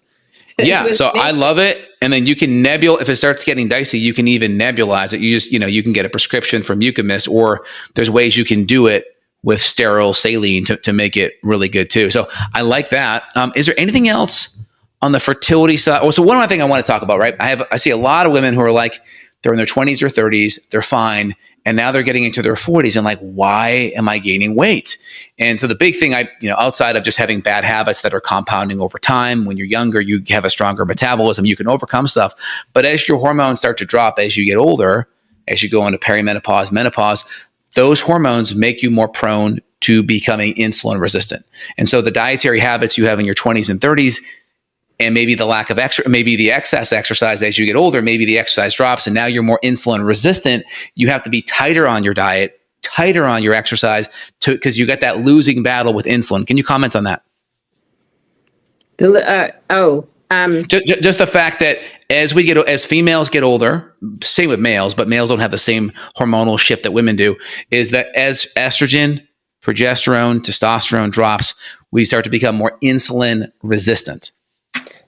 Speaker 1: Yeah, so I love it. And then you can if it starts getting dicey, you can even nebulize it. You just, you can get a prescription for Mucomist, or there's ways you can do it with sterile saline to make it really good too. So I like that. Is there anything else on the fertility side? Oh, so one other thing I want to talk about, right? I see a lot of women who are like, they're in their 20s or 30s, they're fine. And now they're getting into their 40s and like, why am I gaining weight? And so the big thing outside of just having bad habits that are compounding over time, when you're younger, you have a stronger metabolism, you can overcome stuff. But as your hormones start to drop, as you get older, as you go into perimenopause, menopause, those hormones make you more prone to becoming insulin resistant. And so the dietary habits you have in your 20s and 30s, and maybe the lack of maybe the excess exercise as you get older, maybe the exercise drops and now you're more insulin resistant. You have to be tighter on your diet, tighter on your exercise because you got that losing battle with insulin. Can you comment on that? Just the fact that as females get older, same with males, but males don't have the same hormonal shift that women do, is that as estrogen, progesterone, testosterone drops, we start to become more insulin resistant.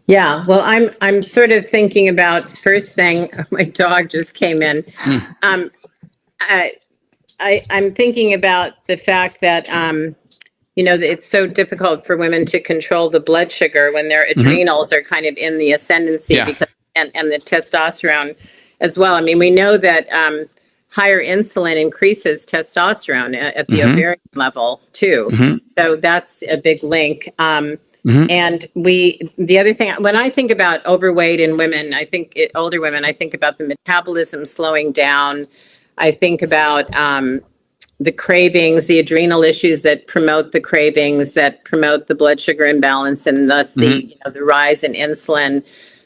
Speaker 2: Yeah, well, I'm sort of thinking about, first thing, my dog just came in. I'm thinking about the fact that it's so difficult for women to control the blood sugar when their adrenals are kind of in the ascendancy, because and the testosterone as well. I mean, we know that higher insulin increases testosterone at the ovarian level too. So that's a big link. And the other thing, when I think about overweight in women, older women, I think about the metabolism slowing down. I think about the cravings, the adrenal issues that promote the cravings, that promote the blood sugar imbalance, and thus the rise in insulin,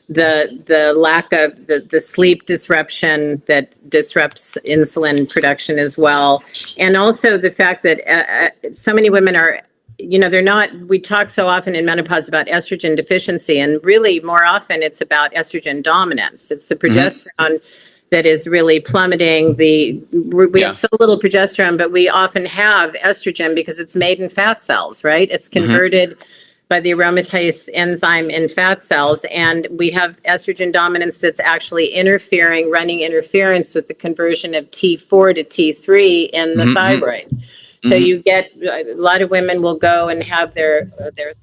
Speaker 2: the lack of the sleep disruption that disrupts insulin production as well. And also the fact that so many women are, we talk so often in menopause about estrogen deficiency, and really more often it's about estrogen dominance. It's the progesterone that is really plummeting. We have so little progesterone, but we often have estrogen because it's made in fat cells, right? It's converted by the aromatase enzyme in fat cells, and we have estrogen dominance that's actually running interference with the conversion of T4 to T3 in the thyroid. So you get, a lot of women will go and have their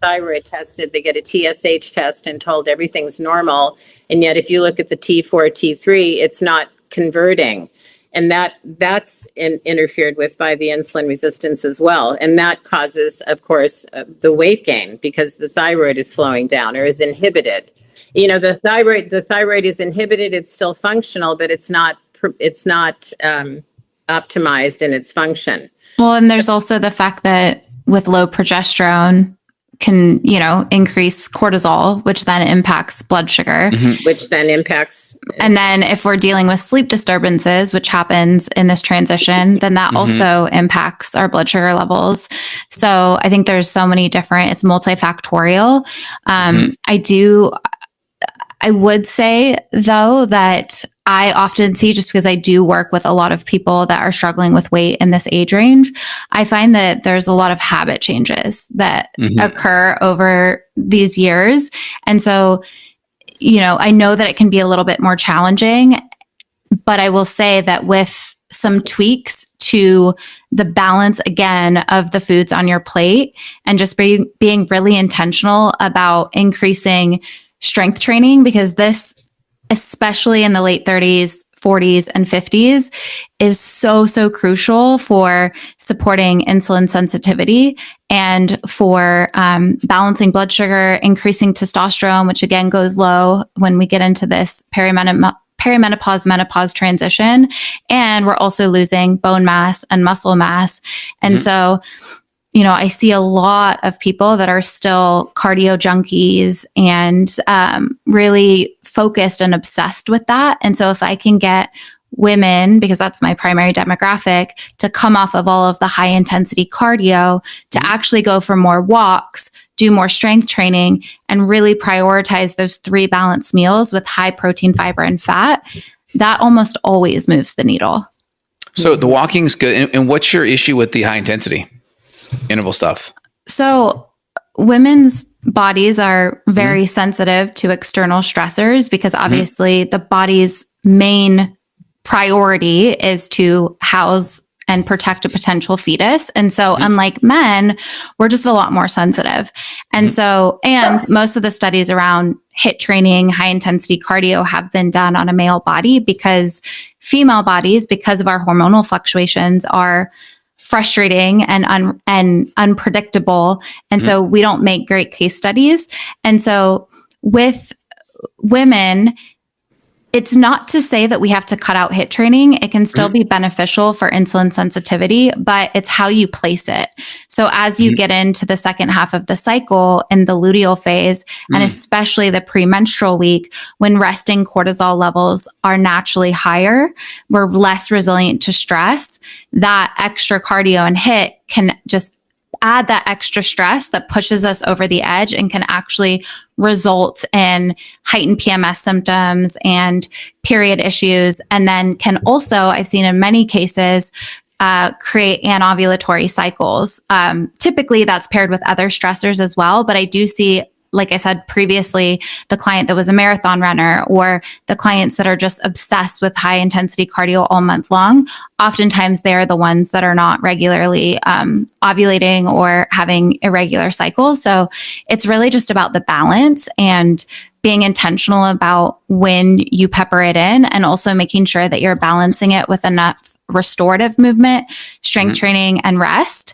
Speaker 2: thyroid tested. They get a TSH test and told everything's normal. And yet if you look at the T4, T3, it's not converting. And that's interfered with by the insulin resistance as well. And that causes, of course, the weight gain because the thyroid is slowing down or is inhibited. The thyroid is inhibited. It's still functional, but it's not optimized in its function.
Speaker 3: Well, and there's also the fact that with low progesterone, can, increase cortisol, which then impacts blood sugar.
Speaker 2: Which then impacts.
Speaker 3: And then if we're dealing with sleep disturbances, which happens in this transition, then that also impacts our blood sugar levels. So I think there's so many different, it's multifactorial. I would say though that I often see, just because I do work with a lot of people that are struggling with weight in this age range, I find that there's a lot of habit changes that occur over these years. And so, I know that it can be a little bit more challenging, but I will say that with some tweaks to the balance again of the foods on your plate and just being really intentional about increasing strength training, because this, especially in the late 30s, 40s, and 50s, is so, so crucial for supporting insulin sensitivity and for balancing blood sugar, increasing testosterone, which again goes low when we get into this perimenopause, menopause transition. And we're also losing bone mass and muscle mass. And so, I see a lot of people that are still cardio junkies and really focused and obsessed with that. And so if I can get women, because that's my primary demographic, to come off of all of the high intensity cardio, to actually go for more walks, do more strength training, and really prioritize those 3 balanced meals with high protein, fiber, and fat, that almost always moves the needle.
Speaker 1: So the walking's good. And what's your issue with the high intensity interval stuff?
Speaker 3: So women's bodies are very sensitive to external stressors, because obviously the body's main priority is to house and protect a potential fetus. And so unlike men, we're just a lot more sensitive. And so, and most of the studies around HIIT training, high intensity cardio, have been done on a male body, because female bodies, because of our hormonal fluctuations, are frustrating and unpredictable. And so we don't make great case studies. And so with women, it's not to say that we have to cut out HIIT training. It can still be beneficial for insulin sensitivity, but it's how you place it. So as you get into the second half of the cycle in the luteal phase, and especially the premenstrual week, when resting cortisol levels are naturally higher, we're less resilient to stress. That extra cardio and HIIT can just add that extra stress that pushes us over the edge and can actually result in heightened PMS symptoms and period issues. And then can also, I've seen in many cases, create anovulatory cycles. Typically that's paired with other stressors as well, but I do see, like I said previously, the client that was a marathon runner, or the clients that are just obsessed with high intensity cardio all month long, oftentimes they're the ones that are not regularly ovulating or having irregular cycles. So it's really just about the balance and being intentional about when you pepper it in, and also making sure that you're balancing it with enough restorative movement, strength training, and rest.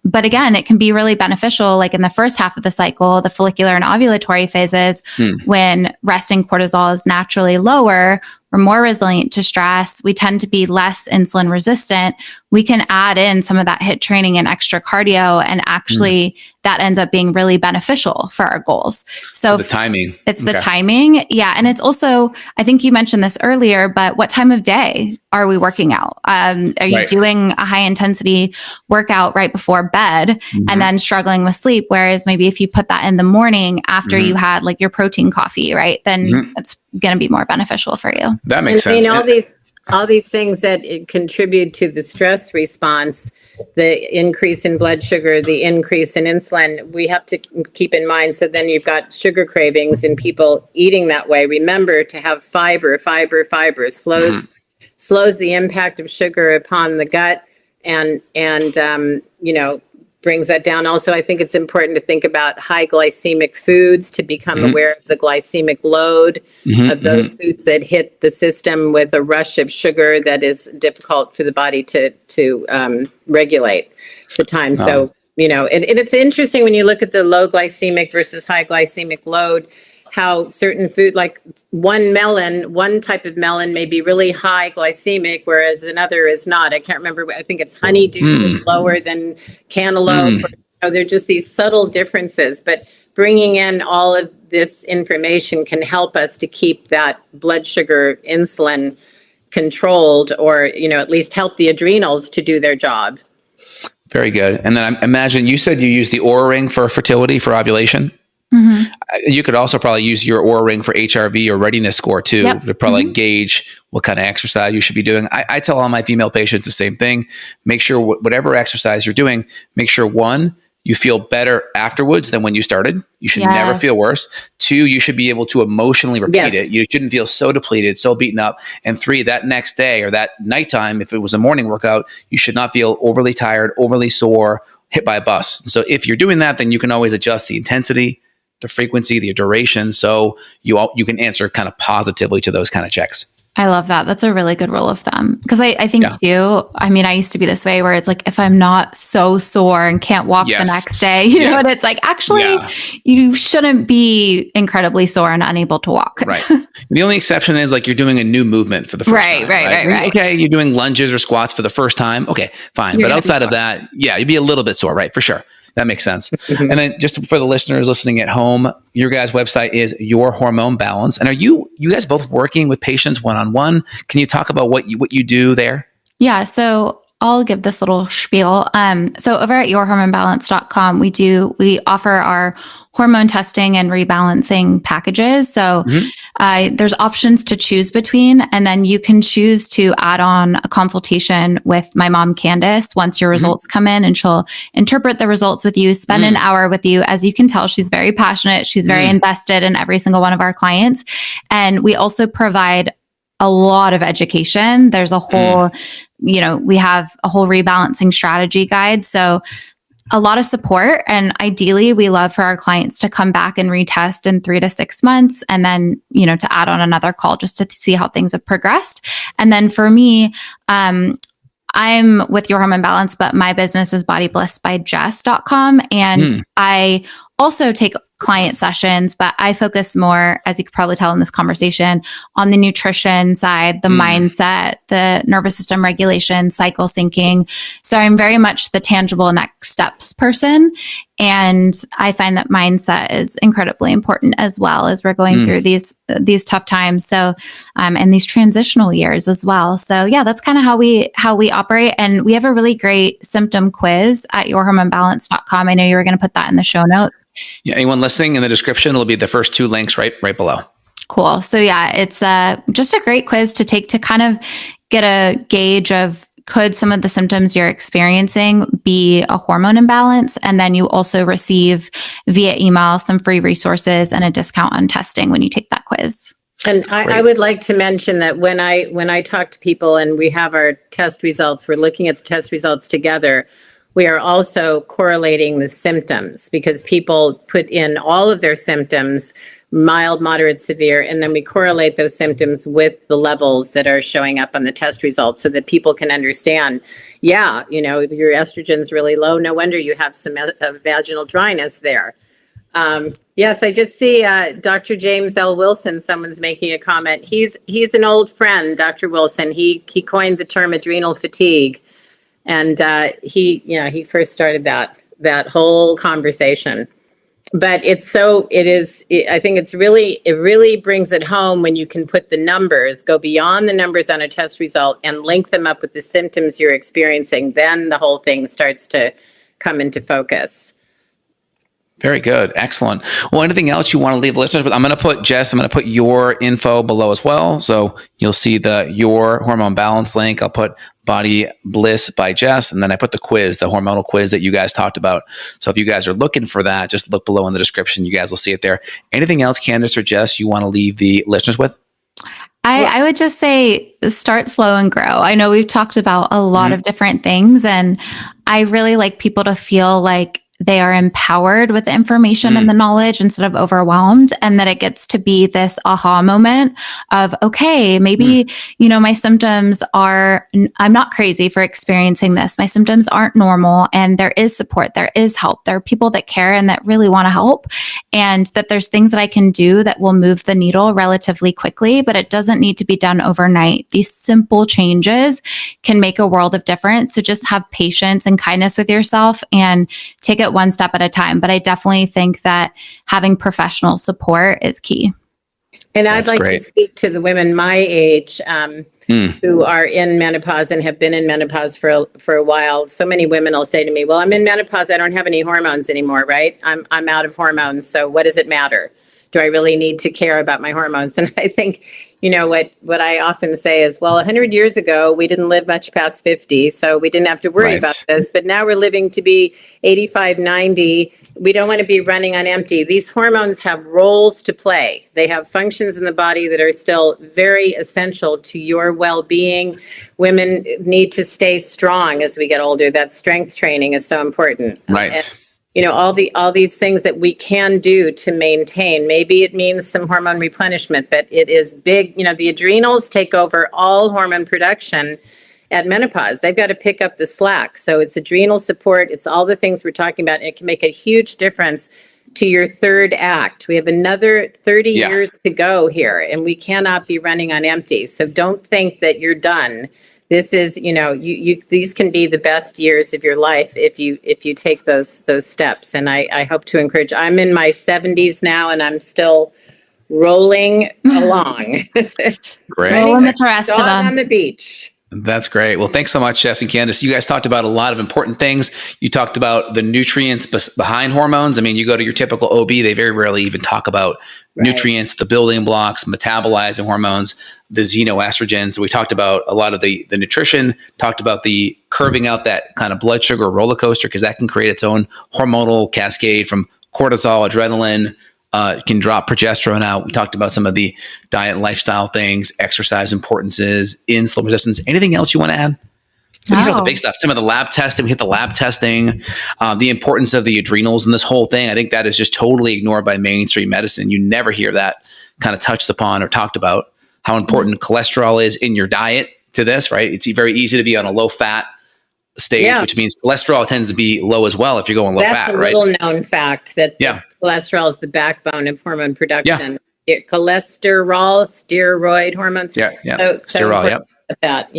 Speaker 3: But again, it can be really beneficial, like in the first half of the cycle, the follicular and ovulatory phases, when resting cortisol is naturally lower, we're more resilient to stress. We tend to be less insulin resistant. We can add in some of that HIIT training and extra cardio, and actually that ends up being really beneficial for our goals. So
Speaker 1: the timing.
Speaker 3: It's the timing. Yeah. And it's also, I think you mentioned this earlier, but what time of day are we working out? Are you doing a high intensity workout right before bed and then struggling with sleep? Whereas maybe if you put that in the morning after you had like your protein coffee, right, then it's going to be more beneficial for you.
Speaker 1: That makes sense.
Speaker 2: I mean, all these things that contribute to the stress response, the increase in blood sugar, the increase in insulin, we have to keep in mind. So then you've got sugar cravings in people eating that way. Remember to have fiber slows the impact of sugar upon the gut, and brings that down. Also, I think it's important to think about high glycemic foods, to become aware of the glycemic load of those foods that hit the system with a rush of sugar that is difficult for the body to regulate the time. So, and it's interesting when you look at the low glycemic versus high glycemic load, how certain food, like one type of melon may be really high glycemic, whereas another is not. I can't remember. I think it's honeydew is lower than cantaloupe They're just these subtle differences, but bringing in all of this information can help us to keep that blood sugar insulin controlled, or, at least help the adrenals to do their job.
Speaker 1: Very good. And then I imagine you said you use the Oura Ring for fertility, for ovulation.
Speaker 3: Mm-hmm.
Speaker 1: You could also probably use your Oura Ring for HRV or readiness score too, to probably gauge what kind of exercise you should be doing. I tell all my female patients the same thing. Make sure whatever exercise you're doing, make sure, one, you feel better afterwards than when you started. You should never feel worse. Two, you should be able to emotionally repeat it. You shouldn't feel so depleted, so beaten up. And three, that next day or that nighttime, if it was a morning workout, you should not feel overly tired, overly sore, hit by a bus. So if you're doing that, then you can always adjust the intensity, the frequency, the duration, so you can answer kind of positively to those kind of checks.
Speaker 3: I love that. That's a really good rule of thumb. Because I think too, I used to be this way where it's like, if I'm not so sore and can't walk the next day, you know, and it's like, actually, you shouldn't be incredibly sore and unable to walk.
Speaker 1: Right. The only exception is like you're doing a new movement for the first time. Right. Okay. You're doing lunges or squats for the first time. Okay, fine. But outside of that, you'd be a little bit sore, right? For sure. That makes sense. And then just for the listeners listening at home, your guys' website is Your Hormone Balance. And are you guys both working with patients one-on-one? Can you talk about what you do there?
Speaker 3: Yeah. So I'll give this little spiel. So over at yourhormonebalance.com, we offer our hormone testing and rebalancing packages. So there's options to choose between, and then you can choose to add on a consultation with my mom, Candace, once your results come in, and she'll interpret the results with you, spend an hour with you. As you can tell, she's very passionate. She's very invested in every single one of our clients. And we also provide a lot of education. There's a whole, we have a whole rebalancing strategy guide. So a lot of support. And ideally, we love for our clients to come back and retest in 3 to 6 months. And then, to add on another call just to see how things have progressed. And then for me, I'm with Your Hormone Balance, but my business is bodyblissbyjess.com. And I also take client sessions, but I focus more, as you could probably tell in this conversation, on the nutrition side, the mindset, the nervous system regulation, cycle syncing. So I'm very much the tangible next steps person. And I find that mindset is incredibly important as well as we're going through these tough times. So, and these transitional years as well. So yeah, that's kind of how we operate. And we have a really great symptom quiz at yourhormonebalance.com. I know you were going to put that in the show notes.
Speaker 1: Yeah, anyone listening, in the description will be the first 2 links right below.
Speaker 3: Cool. So yeah, it's just a great quiz to take to kind of get a gauge of, could some of the symptoms you're experiencing be a hormone imbalance? And then you also receive via email some free resources and a discount on testing when you take that quiz.
Speaker 2: And I would like to mention that when I talk to people and we have our test results, we're looking at the test results together. We are also correlating the symptoms, because people put in all of their symptoms, mild, moderate, severe, and then we correlate those symptoms with the levels that are showing up on the test results so that people can understand, your estrogen's really low. No wonder you have some vaginal dryness there. Yes, I just see Dr. James L. Wilson, someone's making a comment. He's an old friend, Dr. Wilson. He coined the term adrenal fatigue. And he first started that whole conversation. But I think it really brings it home when you can put the numbers, go beyond the numbers on a test result and link them up with the symptoms you're experiencing. Then the whole thing starts to come into focus.
Speaker 1: Very good. Excellent. Well, anything else you want to leave the listeners with? I'm going to put your info below as well. So you'll see Your Hormone Balance link. I'll put Body Bliss by Jess. And then I put the quiz, the hormonal quiz that you guys talked about. So if you guys are looking for that, just look below in the description. You guys will see it there. Anything else, Candace or Jess, you want to leave the listeners with?
Speaker 3: I would just say start slow and grow. I know we've talked about a lot of different things, and I really like people to feel like they are empowered with the information and the knowledge instead of overwhelmed, and that it gets to be this aha moment of, okay, maybe, my symptoms I'm not crazy for experiencing this. My symptoms aren't normal, and there is support, there is help. There are people that care and that really want to help, and that there's things that I can do that will move the needle relatively quickly, but it doesn't need to be done overnight. These simple changes can make a world of difference. So just have patience and kindness with yourself and take it one step at a time. But I definitely think that having professional support is key.
Speaker 2: And I'd like to speak to the women my age who are in menopause and have been in menopause for a while. So many women will say to me, well, I'm in menopause. I don't have any hormones anymore, right? I'm out of hormones. So what does it matter? Do I really need to care about my hormones? And I think, what I often say is, well, 100 years ago, we didn't live much past 50, so we didn't have to worry about this. But now we're living to be 85, 90. We don't want to be running on empty. These hormones have roles to play. They have functions in the body that are still very essential to your well-being. Women need to stay strong as we get older. That strength training is so important.
Speaker 1: Right.
Speaker 2: And, all these things that we can do to maintain. Maybe it means some hormone replenishment, but it is big. The adrenals take over all hormone production at menopause. They've got to pick up the slack. So it's adrenal support. It's all the things we're talking about. And it can make a huge difference to your third act. We have another 30 years to go here, and we cannot be running on empty. So don't think that you're done. This is, these can be the best years of your life if you take those steps. And I hope to encourage. I'm in my 70s now, and I'm still rolling along.
Speaker 1: Great.
Speaker 3: Rolling with the rest of them
Speaker 2: on the beach.
Speaker 1: That's great. Well, thanks so much, Jess and Candace. You guys talked about a lot of important things. You talked about the nutrients behind hormones. I mean, you go to your typical OB, they very rarely even talk about nutrients, the building blocks, metabolizing hormones, the xenoestrogens. So we talked about a lot of the nutrition, talked about the curving out that kind of blood sugar roller coaster, because that can create its own hormonal cascade from cortisol, adrenaline, can drop progesterone out. We talked about some of the diet and lifestyle things, exercise importances, insulin resistance. Anything else you want to add? We hit all the big stuff. Some of the lab testing. We hit the lab testing, the importance of the adrenals in this whole thing. I think that is just totally ignored by mainstream medicine. You never hear that kind of touched upon or talked about, how important cholesterol is in your diet to this, right? It's very easy to be on a low fat stage, which means cholesterol tends to be low as well if you're going low fat, right? That's a little
Speaker 2: known fact that cholesterol is the backbone of hormone production. Cholesterol, steroid hormone.
Speaker 1: Steroid,
Speaker 2: that,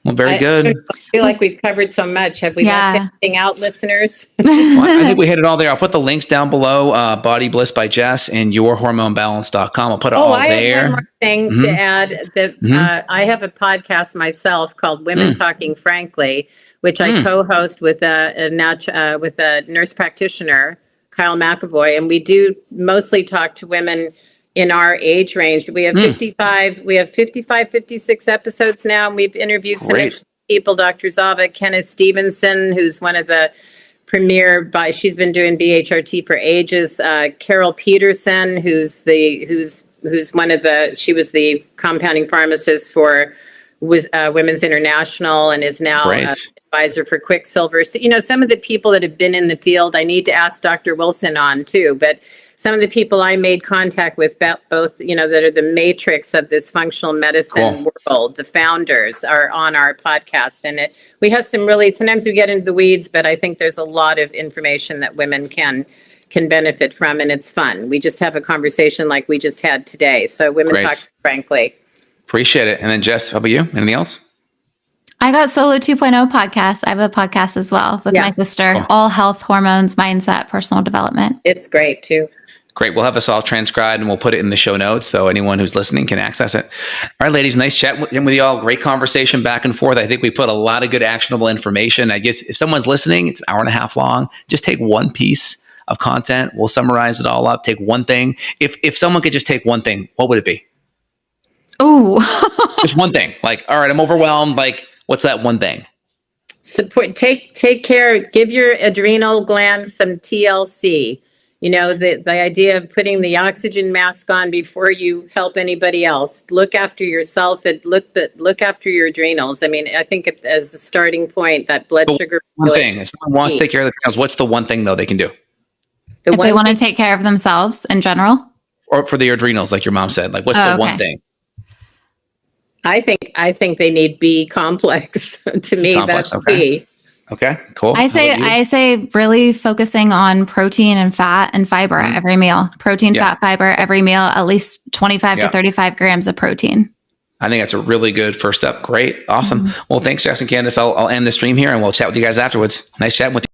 Speaker 1: Well, very good.
Speaker 2: I feel like we've covered so much. Have we left anything out, listeners?
Speaker 1: Well, I think we hit it all there. I'll put the links down below, Body Bliss by Jess and yourhormonebalance.com. I'll put it all there.
Speaker 2: I have one more thing to add. That I have a podcast myself called Women Talking Frankly, which I co-host with a nurse practitioner, Kyle McAvoy, and we do mostly talk to women in our age range. We have 56 episodes now, and we've interviewed some people, Dr. Zava, Kenneth Stevenson, who's one of the premier, she's been doing BHRT for ages, Carol Peterson, she was the compounding pharmacist for Women's International and is now advisor for Quicksilver. So, some of the people that have been in the field, I need to ask Dr. Wilson on too, but some of the people I made contact with, both, that are the matrix of this functional medicine world, the founders, are on our podcast. And we have some sometimes we get into the weeds, but I think there's a lot of information that women can benefit from, and it's fun. We just have a conversation like we just had today. So Women Talk Frankly.
Speaker 1: Appreciate it. And then Jess, how about you? Anything else?
Speaker 3: I got Solo 2.0 podcast. I have a podcast as well with my sister, all health, hormones, mindset, personal development.
Speaker 2: It's great too.
Speaker 1: Great. We'll have this all transcribed and we'll put it in the show notes so anyone who's listening can access it. All right, ladies, nice chat with you all. Great conversation back and forth. I think we put a lot of good actionable information. I guess if someone's listening, it's an hour and a half long. Just take one piece of content. We'll summarize it all up. Take one thing. If someone could just take one thing, what would it be?
Speaker 3: Ooh.
Speaker 1: Just one thing. Like, all right, I'm overwhelmed. Like, what's that one thing?
Speaker 2: Support. Take care. Give your adrenal glands some TLC. The idea of putting the oxygen mask on before you help anybody else. Look after yourself and look after your adrenals. I mean, I think as a starting point, that blood sugar.
Speaker 1: One thing. If someone wants to take care of themselves, what's the one thing though they can do?
Speaker 3: If they want to take care of themselves in general,
Speaker 1: or for their adrenals, like your mom said, like what's the one thing?
Speaker 2: I think they need B complex. To me, that's key.
Speaker 1: Okay, cool.
Speaker 3: I say really focusing on protein and fat and fiber at every meal. Protein, fat, fiber, every meal, at least 25 to 35 grams of protein.
Speaker 1: I think that's a really good first step. Great. Awesome. Well, thanks, Jess and Candace. I'll end the stream here and we'll chat with you guys afterwards. Nice chatting with you.